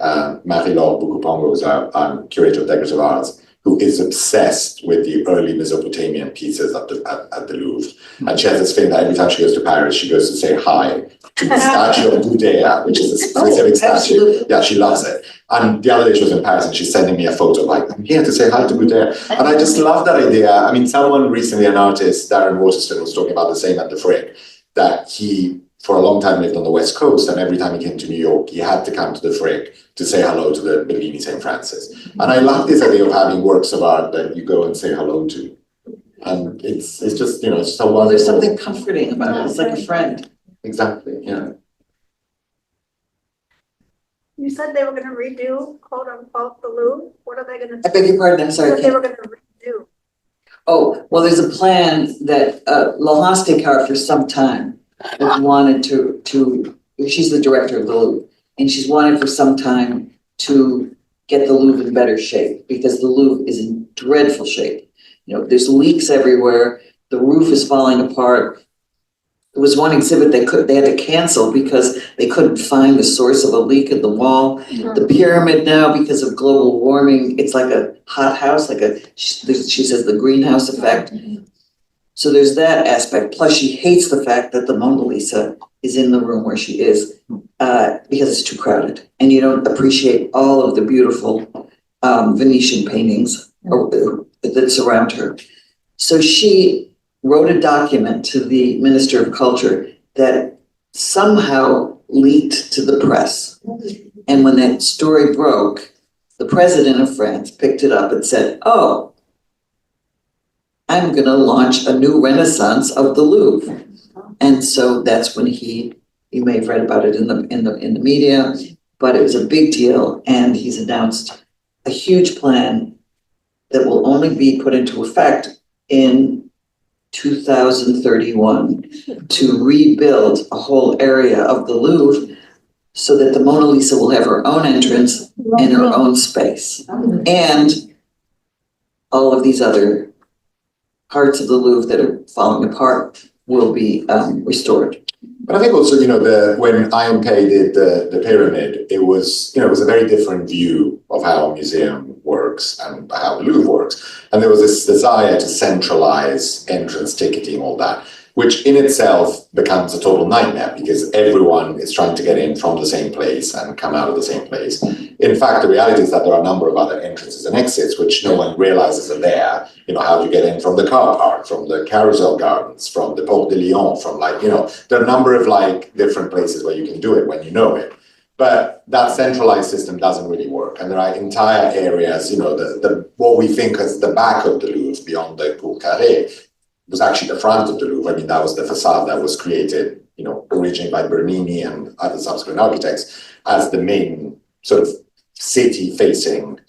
Marie-Laure Bukupongo, who's our curator of decorative arts, who is obsessed with the early Mesopotamian pieces at the Louvre. And she has this thing that every time she goes to Paris, she goes to say hi to the statue of Gudea, which is a specific statue. Absolutely. Yeah, she loves it. And the other day she was in Paris and she's sending me a photo like, I'm here to say hi to Gudea. And I just love that idea. I mean, someone recently, an artist, Darren Waterston, was talking about the same at the Frick, that he, for a long time, lived on the West Coast, and every time he came to New York, he had to come to the Frick to say hello to the Bellini St. Francis. And I love this idea of having works of art that you go and say hello to. And it's just, it's so wonderful. Well, there's something comforting about it. It's like a friend. Exactly, yeah. You said they were gonna redo, quote unquote, the Louvre. What are they gonna I do? beg your pardon, I'm You sorry. said they were gonna redo. Oh, well, there's a plan that Laurence Descartes for some time has wanted to, she's the director of the Louvre, and she's wanted for some time to get the Louvre in better shape because the Louvre is in dreadful shape. There's leaks everywhere, the roof is falling apart. There was one exhibit they had to cancel because they couldn't find the source of a leak in the wall. The pyramid now, because of global warming, it's like a hothouse, she says the greenhouse effect. So there's that aspect. Plus she hates the fact that the Mona Lisa is in the room where she is because it's too crowded. And you don't appreciate all of the beautiful Venetian paintings that surround her. So she wrote a document to the Minister of Culture that somehow leaked to the press. And when that story broke, the president of France picked it up and said, oh, I'm going to launch a new renaissance of the Louvre. And so that's when you may have read about it in the media, but it was a big deal. And he's announced a huge plan that will only be put into effect in 2031 to rebuild a whole area of the Louvre so that the Mona Lisa will have her own entrance and her own space. And all of these other parts of the Louvre that are falling apart will be restored. But I think also, when IMK did the pyramid, it was a very different view of how a museum works and how the Louvre works. And there was this desire to centralize entrance ticketing, all that, which in itself becomes a total nightmare because everyone is trying to get in from the same place and come out of the same place. In fact, the reality is that there are a number of other entrances and exits which no one realizes are there. How do you get in from the car park, from the carousel gardens, from the Porte de Lyon, from there are a number of different places where you can do it when you know it. But that centralized system doesn't really work. And there are entire areas, what we think is the back of the Louvre beyond the Cour Carrée was actually the front of the Louvre. I mean, that was the facade that was created, originally by Bernini and other subsequent architects as the main sort of city-facing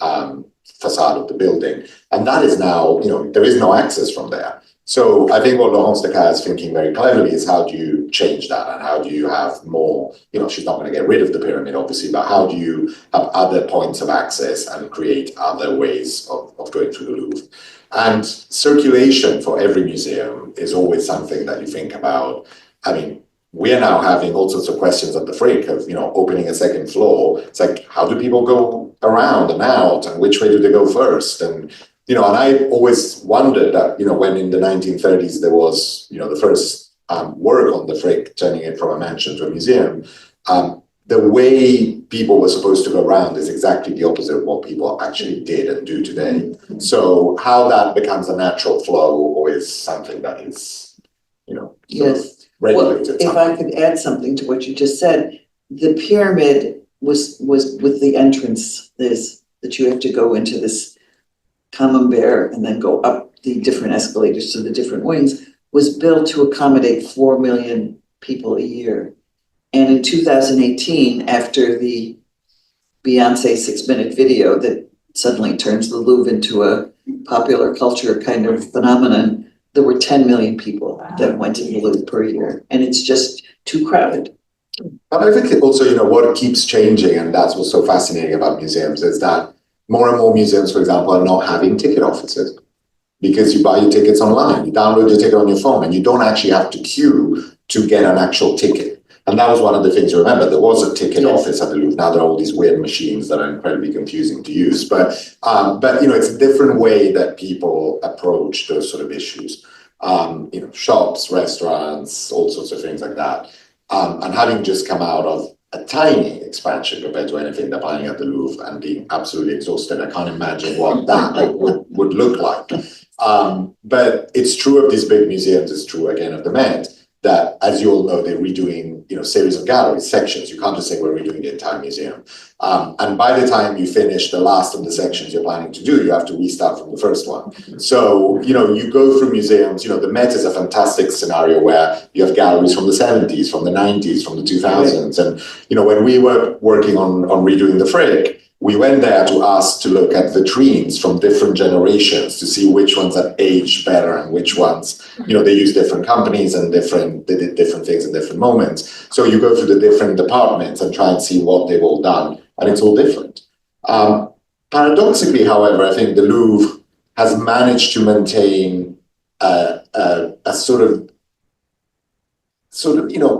facade of the building. And that is now, there is no access from there. So I think what Laurence Descartes is thinking very cleverly is how do you change that and how do you have more, she's not going to get rid of the pyramid, obviously, but how do you have other points of access and create other ways of going through the Louvre? And circulation for every museum is always something that you think about. I mean, we are now having all sorts of questions at the Frick of, opening a second floor. It's like, how do people go around and out and which way do they go first? And, and I always wondered that, when in the 1930s there was, the first work on the Frick, turning it from a mansion to a museum, the way people were supposed to go around is exactly the opposite of what people actually did and do today. So how that becomes a natural flow is something that is, Yes. regulated. Well, if I could add something to what you just said, the pyramid was with the entrance, that you have to go into this camembert and then go up the different escalators to the different wings, was built to accommodate 4 million people a year. And in 2018, after the Beyonce 6-minute video that suddenly turns the Louvre into a popular culture kind of phenomenon, there were 10 million people that went to the Louvre per year, and it's just too crowded. But I think also, what keeps changing, and that's what's so fascinating about museums, is that more and more museums, for example, are not having ticket offices because you buy your tickets online, you download your ticket on your phone, and you don't actually have to queue to get an actual ticket. And that was one of the things you remember. There was a ticket office at the Louvre. Now there are all these weird machines that are incredibly confusing to use. But it's a different way that people approach those sort of issues. Shops, restaurants, all sorts of things like that. And having just come out of a tiny expansion compared to anything they're buying at the Louvre and being absolutely exhausted, I can't imagine what that would look like. But it's true of these big museums. It's true again of the Met, that, as you all know, they're redoing, series of galleries, sections. You can't just say we're redoing the entire museum. And by the time you finish the last of the sections you're planning to do, you have to restart from the first one. So, you go through museums, the Met is a fantastic scenario where you have galleries from the 70s, from the 90s, from the 2000s. And, when we were working on redoing the Frick, we went there to ask to look at vitrines from different generations to see which ones had aged better and which ones, they use different companies and they did different things in different moments. So you go through the different departments and try and see what they've all done, and it's all different. Paradoxically, however, I think the Louvre has managed to maintain a sort of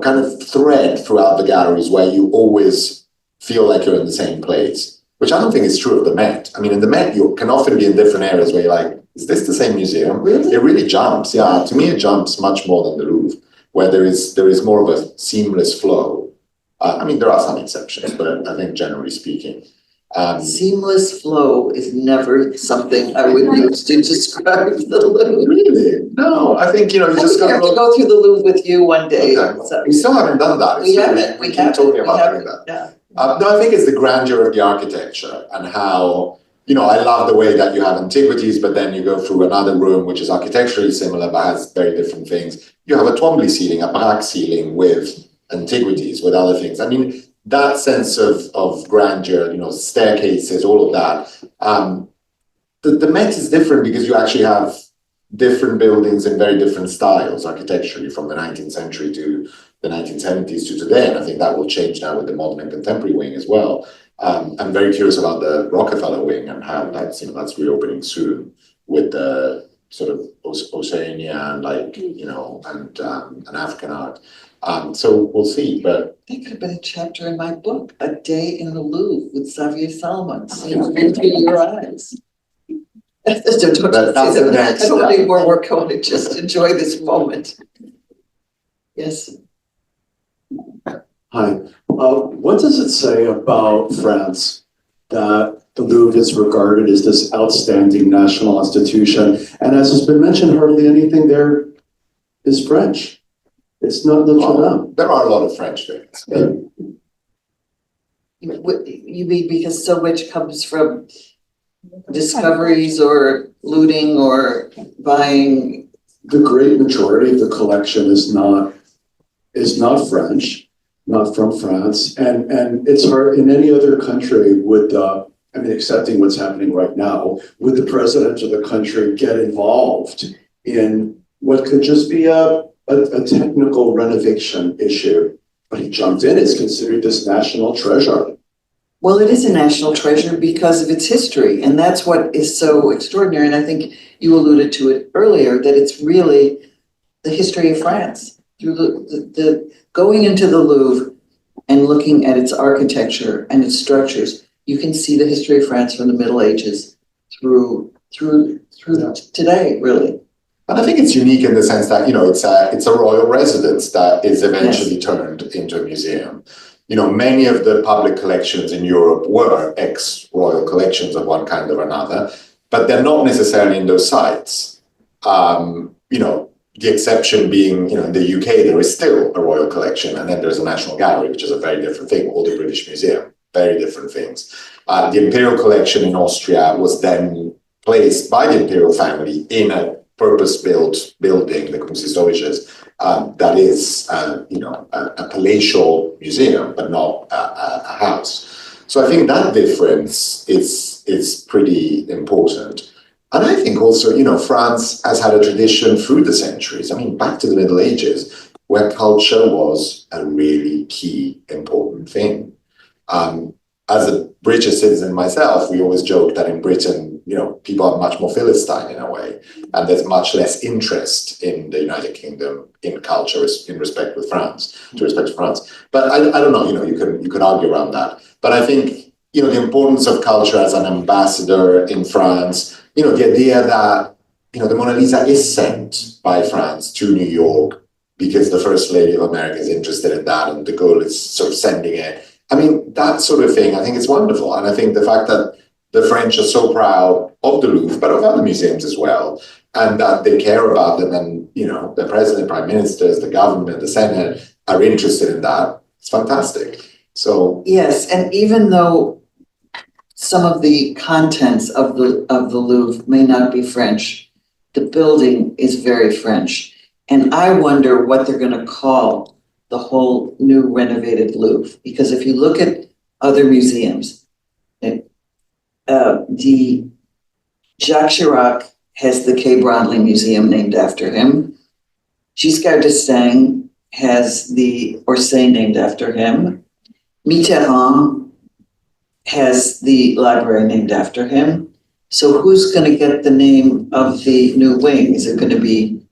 kind of thread throughout the galleries where you always feel like you're in the same place, which I don't think is true of the Met. I mean, in the Met, you can often be in different areas where you're like, is this the same museum? Really? It really jumps. Yeah, to me, it jumps much more than the Louvre, where there is more of a seamless flow. There are some exceptions, but I think generally speaking. Seamless flow is never something I would use to describe the Louvre. Really? No, I think, you just I have to go through the Louvre with you one day. Okay. So. We still haven't done that. We haven't. We keep talking about doing that. Yeah. No, I think it's the grandeur of the architecture and how, I love the way that you have antiquities, but then you go through another room, which is architecturally similar, but has very different things. You have a Twombly ceiling, a Braque ceiling with antiquities, with other things. I mean, that sense of grandeur, staircases, all of that. The Met is different because you actually have different buildings in very different styles architecturally from the 19th century to the 1970s to today, and I think that will change now with the modern and contemporary wing as well. I'm very curious about the Rockefeller wing and how that's reopening soon with the sort of Oceania and and African art. So we'll see, but That could have been a chapter in my book, A Day in the Louvre with Xavier Salomon, seeing into your eyes. that's the next. I don't need more work on it, just enjoy this moment. Yes. Hi, what does it say about France that the Louvre is regarded as this outstanding national institution? And as has been mentioned, hardly anything there is French. It's not Notre Dame. There are a lot of French things. You mean because so much comes from discoveries or looting or buying? The great majority of the collection is not French, not from France, and it's hard in any other country would accepting what's happening right now, would the president of the country get involved in what could just be a technical renovation issue? But he jumped in. It's considered this national treasure. Well, it is a national treasure because of its history, and that's what is so extraordinary. And I think you alluded to it earlier, that it's really the history of France. Through the going into the Louvre and looking at its architecture and its structures, you can see the history of France from the Middle Ages through today, really. And I think it's unique in the sense that, it's a royal residence that is eventually turned into a museum. Many of the public collections in Europe were ex-royal collections of one kind or another, but they're not necessarily in those sites. The exception being, in the UK, there is still a royal collection, and then there's a National Gallery, which is a very different thing, or the British Museum, very different things. The Imperial Collection in Austria was then placed by the Imperial family in a purpose-built building, the Kunsthistorisches, that is, a palatial museum, but not a house. So I think that difference is pretty important. And I think also, France has had a tradition through the centuries. I mean, back to the Middle Ages, where culture was a really key, important thing. As a British citizen myself, we always joke that in Britain, people are much more Philistine in a way, and there's much less interest in the United Kingdom in culture in respect with France, to respect to France. But I don't know, you can argue around that. But I think, the importance of culture as an ambassador in France, the idea that, the Mona Lisa is sent by France to New York because the First Lady of America is interested in that and de Gaulle is sort of sending it. I mean, that sort of thing, I think it's wonderful. And I think the fact that the French are so proud of the Louvre, but of other museums as well, and that they care about them, and, the president, prime ministers, the government, the Senate are interested in that, it's fantastic. So yes, and even though some of the contents of the Louvre may not be French, the building is very French. And I wonder what they're going to call the whole new renovated Louvre, because if you look at other museums, the Jacques Chirac has the Kay Bromley Museum named after him. Giscard d'Estaing has the Orsay named after him. Mitterrand has the library named after him. So who's going to get the name of the new wing? Is it going to be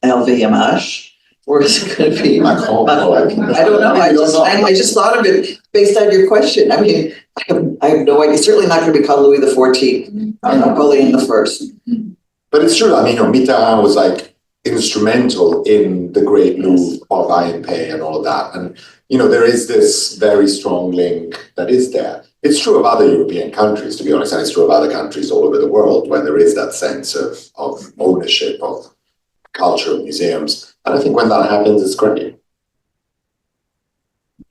LVMH? Or is it going to be Macron? I don't know. I just thought of it based on your question. I mean, I have no idea. It's certainly not going to be called Louis XIV or Napoleon I. But it's true. I mean, Mitterrand was like instrumental in the Great Louvre of AMP and all of that. And, there is this very strong link that is there. It's true of other European countries, to be honest, and it's true of other countries all over the world where there is that sense of ownership of cultural museums. And I think when that happens, it's great.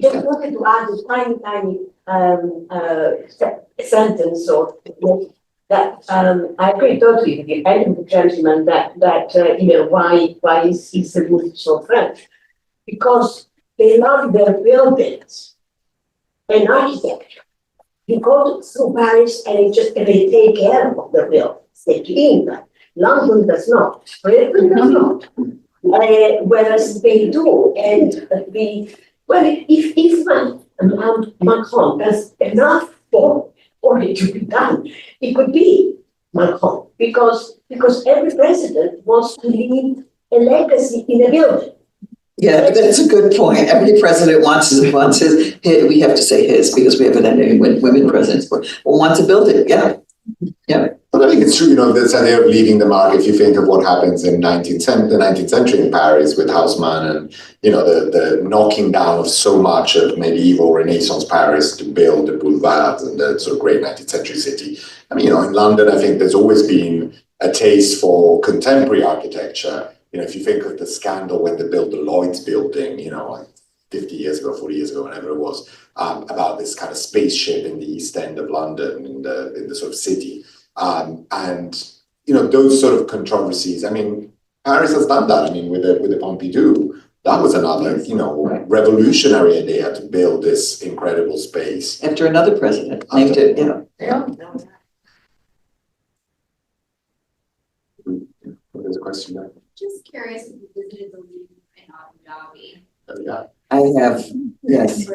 Just wanted to add a tiny sentence or that I agree totally with you and the gentleman that why is the Louvre so French? Because they love their buildings and architecture. You go to Paris and they take care of the buildings. They clean them. London does not. Britain does not. Whereas they do. And if Macron has enough for it to be done, it could be Macron. Because every president wants to leave a legacy in a building. Yeah, that's a good point. Every president wants his, we have to say his because we haven't had any women presidents, but wants to build it. Yeah. But I think it's true, this idea of leaving the mark, if you think of what happens in the 19th century in Paris with Haussmann and, the knocking down of so much of medieval Renaissance Paris to build the boulevards and the sort of great 19th century city. I mean, in London, I think there's always been a taste for contemporary architecture. If you think of the scandal when they built the Lloyd's building, 50 years ago, 40 years ago, whenever it was, about this kind of spaceship in the East End of London, in the sort of city. Those sort of controversies. I mean, Paris has done that. I mean, with the Pompidou, that was another, revolutionary idea to build this incredible space. After another president named it, There's a question there. Just curious if you visited the Louvre in Abu Dhabi. Yeah. I have, yes.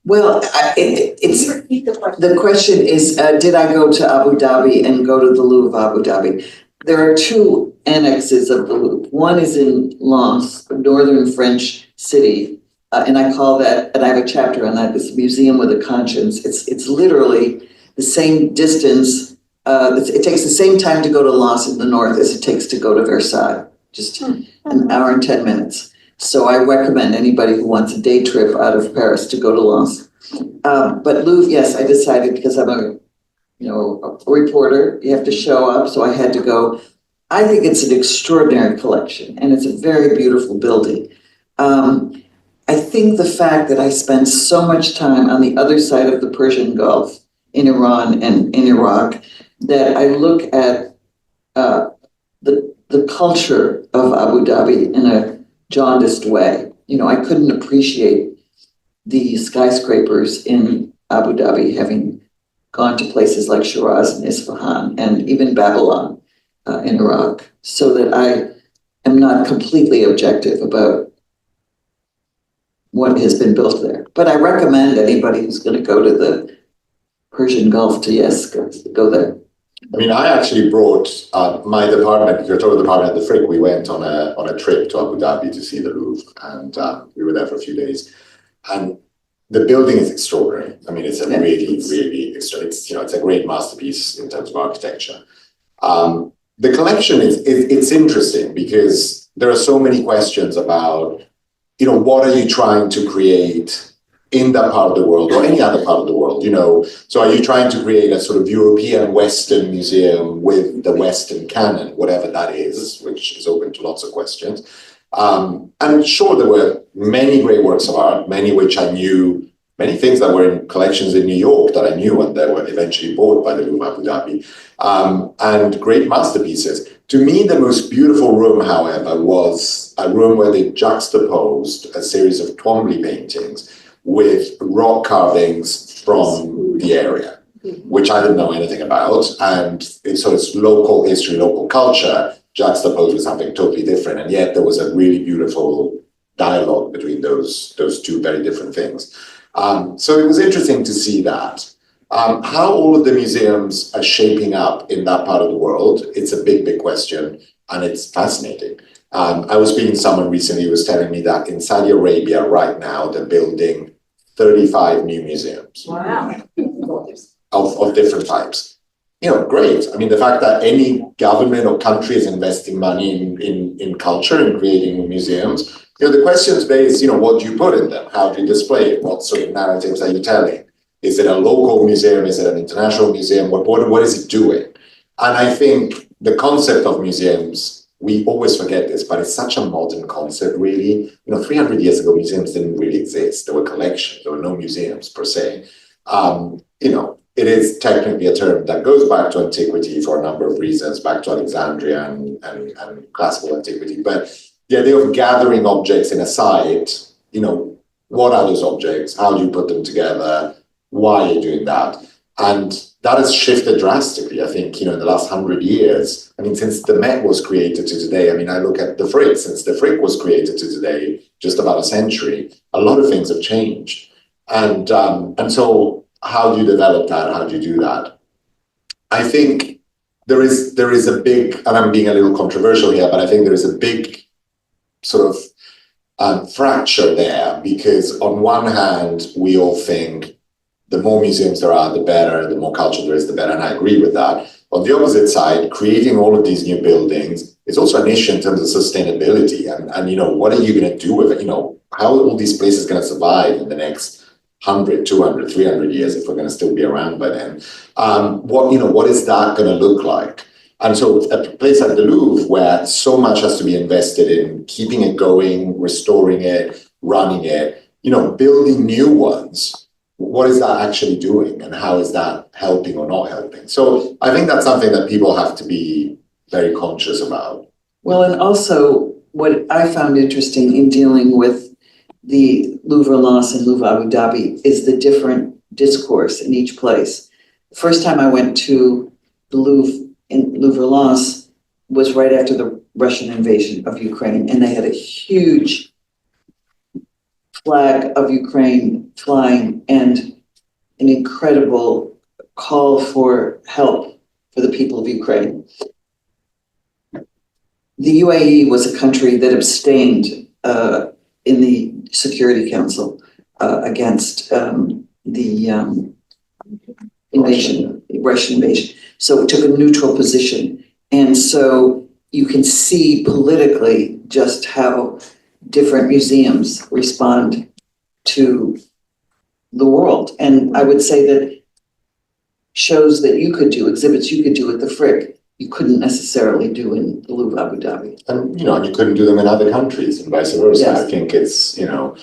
Well, the question is, did I go to Abu Dhabi and go to the Louvre of Abu Dhabi? There are two annexes of the Louvre. One is in Lens, a northern French city, and I call that, and I have a chapter on that, this museum with a conscience. It's literally the same distance. It takes the same time to go to Lens in the north as it takes to go to Versailles, just an hour and 10 minutes. So I recommend anybody who wants a day trip out of Paris to go to Lens. But Louvre, yes, I decided because I'm a reporter, you have to show up, so I had to go. I think it's an extraordinary collection, and it's a very beautiful building. I think the fact that I spend so much time on the other side of the Persian Gulf in Iran and in Iraq, that I look at the culture of Abu Dhabi in a jaundiced way. You know, I couldn't appreciate the skyscrapers in Abu Dhabi, having gone to places like Shiraz and Isfahan and even Babylon in Iraq, so that I am not completely objective about what has been built there. But I recommend anybody who's going to go to the Persian Gulf to, yes, go there. I mean, I actually brought my department, your total department at the Frick. We went on a trip to Abu Dhabi to see the Louvre, and we were there for a few days. And the building is extraordinary. I mean, it's a really extraordinary. It's a great masterpiece in terms of architecture. The collection it's interesting because there are so many questions about, what are you trying to create in that part of the world or any other part of the world, So are you trying to create a sort of European Western museum with the Western canon, whatever that is, which is open to lots of questions. And sure, there were many great works of art, many which I knew, many things that were in collections in New York that I knew and that were eventually bought by the Louvre Abu Dhabi, and great masterpieces. To me, the most beautiful room, however, was a room where they juxtaposed a series of Twombly paintings with rock carvings from the area, which I didn't know anything about. And it's sort of local history, local culture, juxtaposed with something totally different. And yet there was a really beautiful dialogue between those two very different things. So it was interesting to see that. How all of the museums are shaping up in that part of the world, it's a big question, and it's fascinating. I was speaking to someone recently who was telling me that in Saudi Arabia right now, they're building 35 new museums. Wow. Of different types. Great. I mean, the fact that any government or country is investing money in culture and creating new museums, the question today is, what do you put in them? How do you display it? What sort of narratives are you telling? Is it a local museum? Is it an international museum? What is it doing? And I think the concept of museums, we always forget this, but it's such a modern concept, really. 300 years ago, museums didn't really exist. There were collections. There were no museums per se. It is technically a term that goes back to antiquity for a number of reasons, back to Alexandria and classical antiquity. But the idea of gathering objects in a site, what are those objects? How do you put them together? Why are you doing that? And that has shifted drastically, I think, in the last 100 years. I mean, since the Met was created to today, I look at the Frick, since the Frick was created to today, just about a century, a lot of things have changed. And so how do you develop that? How do you do that? I think there is a big, and I'm being a little controversial here, but I think there is a big sort of fracture there, because on one hand, we all think the more museums there are, the better, the more culture there is, the better, and I agree with that. On the opposite side, creating all of these new buildings is also an issue in terms of sustainability, and what are you going to do with it? How are all these places going to survive in the next 100, 200, 300 years if we're going to still be around by then? What is that going to look like? And so a place like the Louvre, where so much has to be invested in keeping it going, restoring it, running it, building new ones, what is that actually doing, and how is that helping or not helping? So I think that's something that people have to be very conscious about. Well, and also what I found interesting in dealing with the Louvre Lens and Louvre Abu Dhabi is the different discourse in each place. The first time I went to the Louvre in Louvre Lens was right after the Russian invasion of Ukraine, and they had a huge flag of Ukraine flying and an incredible call for help for the people of Ukraine. The UAE was a country that abstained in the Security Council against the Russian invasion. So it took a neutral position. And so you can see politically just how different museums respond to the world. And I would say that shows that you could do, exhibits you could do at the Frick, you couldn't necessarily do in the Louvre Abu Dhabi. And, and you couldn't do them in other countries and vice versa. Yes. I think it's, and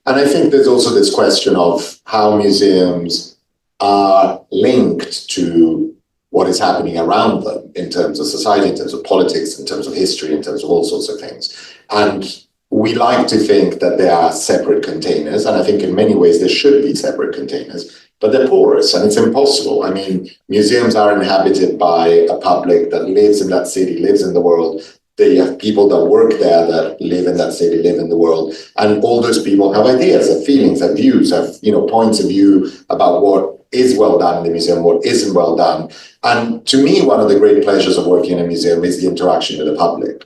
I think there's also this question of how museums are linked to what is happening around them in terms of society, in terms of politics, in terms of history, in terms of all sorts of things. And we like to think that they are separate containers, and I think in many ways they should be separate containers, but they're porous and it's impossible. I mean, museums are inhabited by a public that lives in that city, lives in the world. They have people that work there that live in that city, live in the world, and all those people have ideas, have feelings, have views, have points of view about what is well done in the museum, what isn't well done. And to me, one of the great pleasures of working in a museum is the interaction with the public,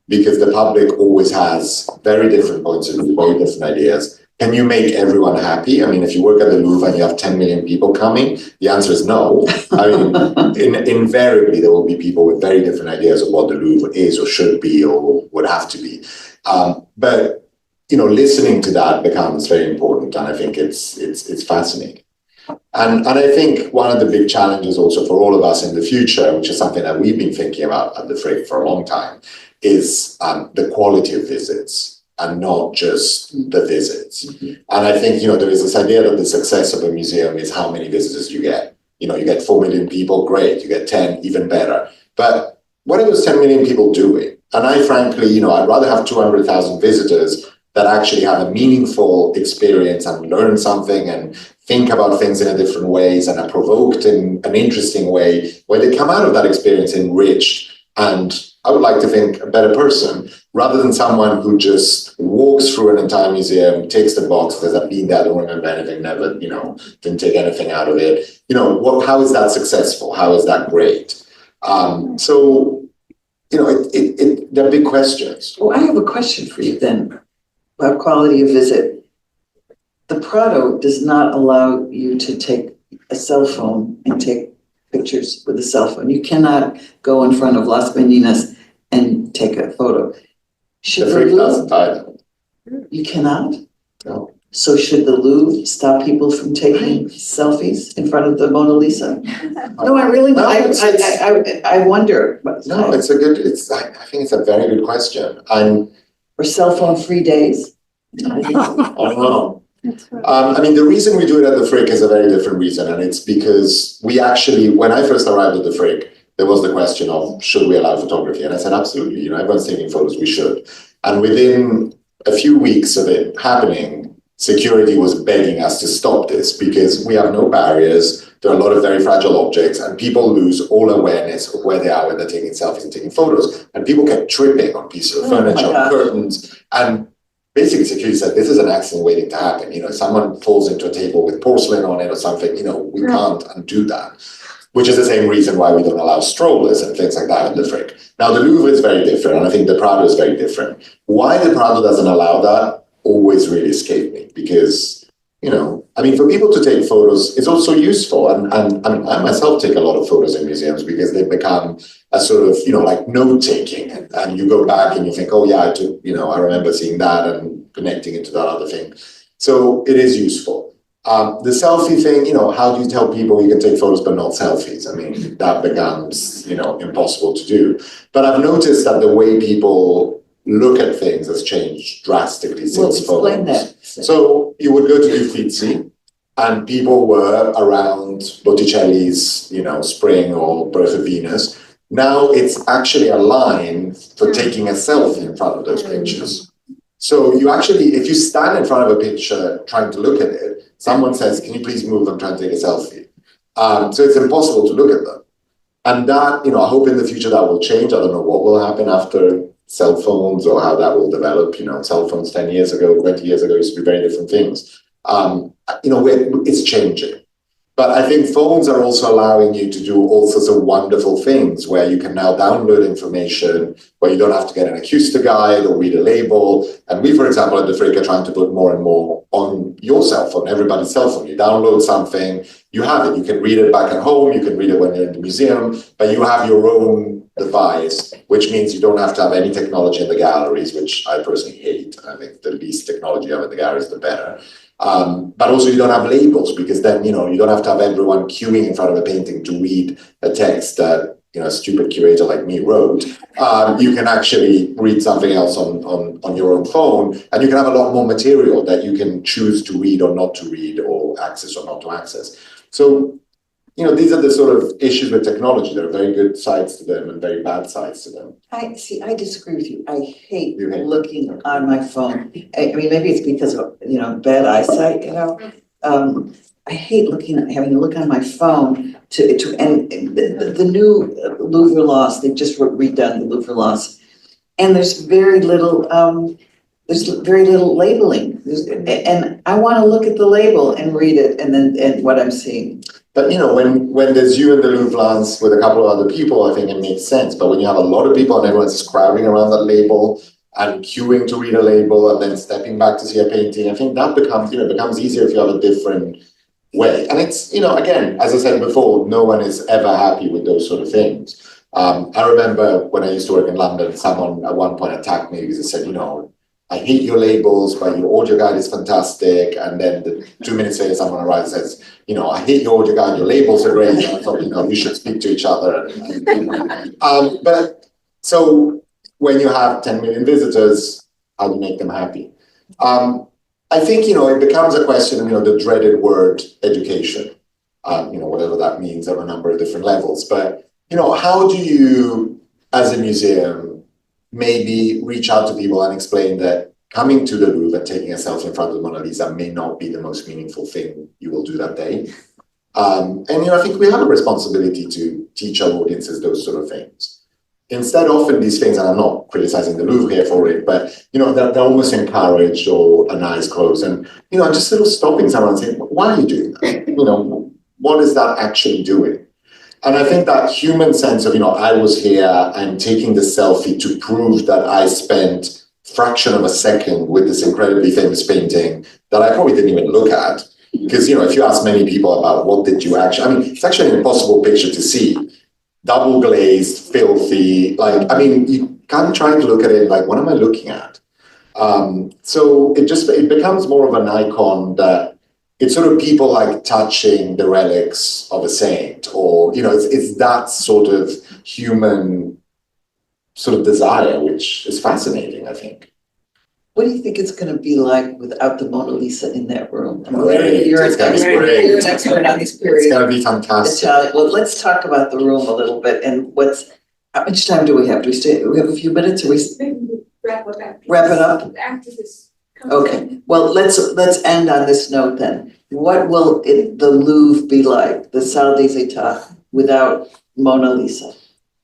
because the public always has very different points of view, very different ideas. Can you make everyone happy? I mean, if you work at the Louvre and you have 10 million people coming, the answer is no. I mean, invariably, there will be people with very different ideas of what the Louvre is or should be or would have to be. But listening to that becomes very important, and I think it's fascinating. And I think one of the big challenges also for all of us in the future, which is something that we've been thinking about at the Frick for a long time, is the quality of visits and not just the visits. And I think, there is this idea that the success of a museum is how many visitors you get. You get 4 million people, great. You get 10, even better. But what are those 10 million people doing? And I frankly, I'd rather have 200,000 visitors that actually have a meaningful experience and learn something and think about things in a different ways and are provoked in an interesting way, where they come out of that experience enriched and, I would like to think, a better person, rather than someone who just walks through an entire museum, takes the box, says, I've been there, don't remember anything, never, didn't take anything out of it. How is that successful? How is that great? So, they're big questions. Well, I have a question for you then about quality of visit. The Prado does not allow you to take a cell phone and take pictures with a cell phone. You cannot go in front of Las Meninas and take a photo. The Frick doesn't either. You cannot? No. So should the Louvre stop people from taking selfies in front of the Mona Lisa? No, I really, I wonder. No, I think it's a very good question. Or cell phone free days? I don't know. The reason we do it at the Frick is a very different reason, and it's because we actually, when I first arrived at the Frick, there was the question of, should we allow photography? And I said, absolutely, everyone's taking photos, we should. And within a few weeks of it happening, security was begging us to stop this because we have no barriers, there are a lot of very fragile objects, and people lose all awareness of where they are when they're taking selfies and taking photos. And people kept tripping on pieces of furniture, curtains, and basically security said, this is an accident waiting to happen. If someone falls into a table with porcelain on it or something, we can't undo that. Which is the same reason why we don't allow strollers and things like that in the Frick. Now, the Louvre is very different, and I think the Prado is very different. Why the Prado doesn't allow that always really escaped me, because, for people to take photos, it's also useful. And I myself take a lot of photos in museums because they become a sort of, like note-taking. And you go back and you think, oh yeah, I took, I remember seeing that and connecting it to that other thing. So it is useful. The selfie thing, how do you tell people you can take photos but not selfies? That becomes, impossible to do. But I've noticed that the way people look at things has changed drastically since explain photos. that. So you would go to the Uffizi and people were around Botticelli's, Spring or Birth of Venus. Now it's actually a line for taking a selfie in front of those pictures. So you actually, if you stand in front of a picture trying to look at it, someone says, can you please move? I'm trying to take a selfie. So it's impossible to look at them. And that, I hope in the future that will change. I don't know what will happen after cell phones or how that will develop. Cell phones 10 years ago, 20 years ago used to be very different things. It's changing. But I think phones are also allowing you to do all sorts of wonderful things where you can now download information, where you don't have to get an acoustic guide or read a label. And we, for example, at the Frick are trying to put more and more on your cell phone, everybody's cell phone. You download something, you have it. You can read it back at home, you can read it when you're in the museum, but you have your own device, which means you don't have to have any technology in the galleries, which I personally hate. I think the least technology you have in the galleries, the better. But also you don't have labels, because then, you don't have to have everyone queuing in front of a painting to read a text that, a stupid curator like me wrote. You can actually read something else on your own phone, and you can have a lot more material that you can choose to read or not to read, or access or not to access. So, these are the sort of issues with technology. There are very good sides to them and very bad sides to them. I disagree with you. I hate You hate looking on my phone. I mean, maybe it's because of, bad eyesight, I hate having to look on my phone and the new Louvre laws, they've just redone the Louvre laws. And there's very little labeling. And I want to look at the label and read it and what I'm seeing. But when there's you in the Louvre lens with a couple of other people, I think it makes sense. But when you have a lot of people and everyone's just crowding around that label and queuing to read a label and then stepping back to see a painting, I think that becomes easier if you have a different way. And it's, again, as I said before, no one is ever happy with those sort of things. I remember when I used to work in London, someone at one point attacked me because he said, I hate your labels, but your audio guide is fantastic. And then 2 minutes later, someone arrives and says, I hate your audio guide, your labels are great. And I thought, we should speak to each other. But so when you have 10 million visitors, how do you make them happy? I think, it becomes a question of, the dreaded word education, whatever that means at a number of different levels. But, how do you, as a museum, maybe reach out to people and explain that coming to the Louvre and taking a selfie in front of the Mona Lisa may not be the most meaningful thing you will do that day. And I think we have a responsibility to teach our audiences those sort of things. Instead, often these things, and I'm not criticizing the Louvre here for it, but they're almost encouraged or an eyes closed. And just sort of stopping someone and saying, why are you doing that? What is that actually doing? And I think that human sense of, I was here, I'm taking the selfie to prove that I spent a fraction of a second with this incredibly famous painting that I probably didn't even look at. Because, if you ask many people about what did you actually, it's actually an impossible picture to see. Double glazed, filthy, you can't try to look at it like, what am I looking at? So it becomes more of an icon that it's sort of people like touching the relics of a saint, or, it's that sort of human sort of desire, which is fascinating, I think. What do you think it's going to be like without the Mona Lisa in that room? Great. You're It's gonna be an great. expert on these It's periods. going to be fantastic. Well, let's talk about the room a little bit and how much time do we have? Do we have a few minutes? Or Wrap it up? After this. Okay, well, let's end on this note then. What will the Louvre be like, the Salle des Etats, without Mona Lisa?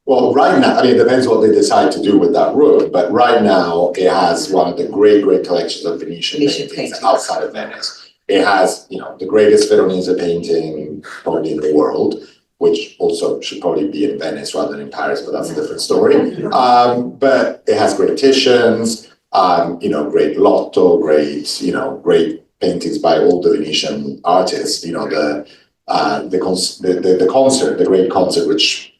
Well, right now, it depends what they decide to do with that room, but right now it has one of the great collections of Venetian paintings outside of Venice. It has, the greatest Veronese painting probably in the world, which also should probably be in Venice rather than in Paris, but that's a different story. But it has great Titians, great Lotto, great paintings by all the Venetian artists. The concert, the great concert, which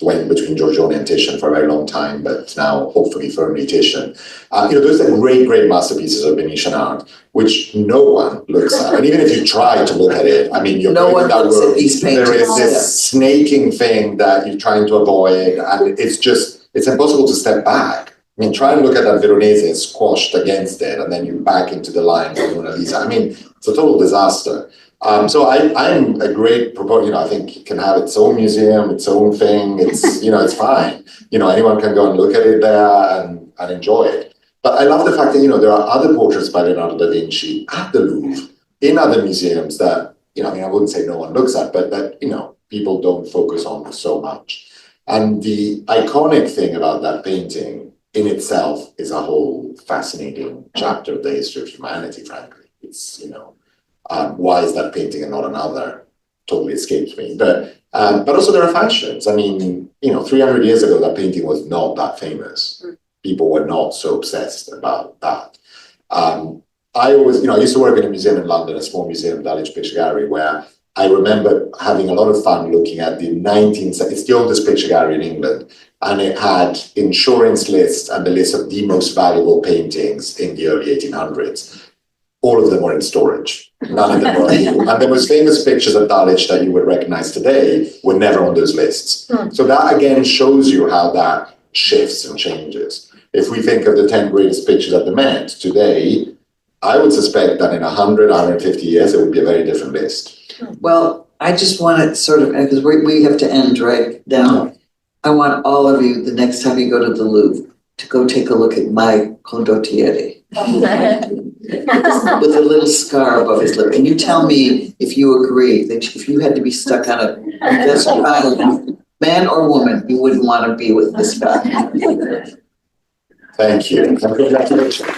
went between Giorgione and Titian for a very long time, but now hopefully firmly Titian. Those are great masterpieces of Venetian art, which no one looks at. And even if you try to look at it, you're no one looks at these paintings. There is this snaking thing that you're trying to avoid, and it's impossible to step back. Try and look at that Veronese squashed against it, and then you're back into the line of Mona Lisa. It's a total disaster. So I'm a great proponent. I think it can have its own museum, its own thing. It's it's fine. Anyone can go and look at it there and enjoy it. But I love the fact that there are other portraits by Leonardo da Vinci at the Louvre in other museums that I wouldn't say no one looks at, but that people don't focus on so much. And the iconic thing about that painting in itself is a whole fascinating chapter of the history of humanity. Frankly, it's why is that painting and not another? Totally escapes me. But also there are fashions. 300 years ago, that painting was not that famous. People were not so obsessed about that. I used to work in a museum in London, a small museum, Dulwich Picture Gallery, where I remember having a lot of fun looking at the 19th century. It's the oldest picture gallery in England, and it had insurance lists and the list of the most valuable paintings in the early 1800s. All of them were in storage. None of them were. And the most famous pictures at Dulwich that you would recognize today were never on those lists. So that again shows you how that shifts and changes. If we think of the 10 greatest pictures at the Met today, I would suspect that in 100, 150 years, it would be a very different list. Well, I just want to sort of, because we have to end right now. I want all of you, the next time you go to the Louvre, to go take a look at my condottiere with a little scar above his lip. And you tell me if you agree that if you had to be stuck on a desert island, man or woman, you wouldn't want to be with this guy. Thank you. Congratulations.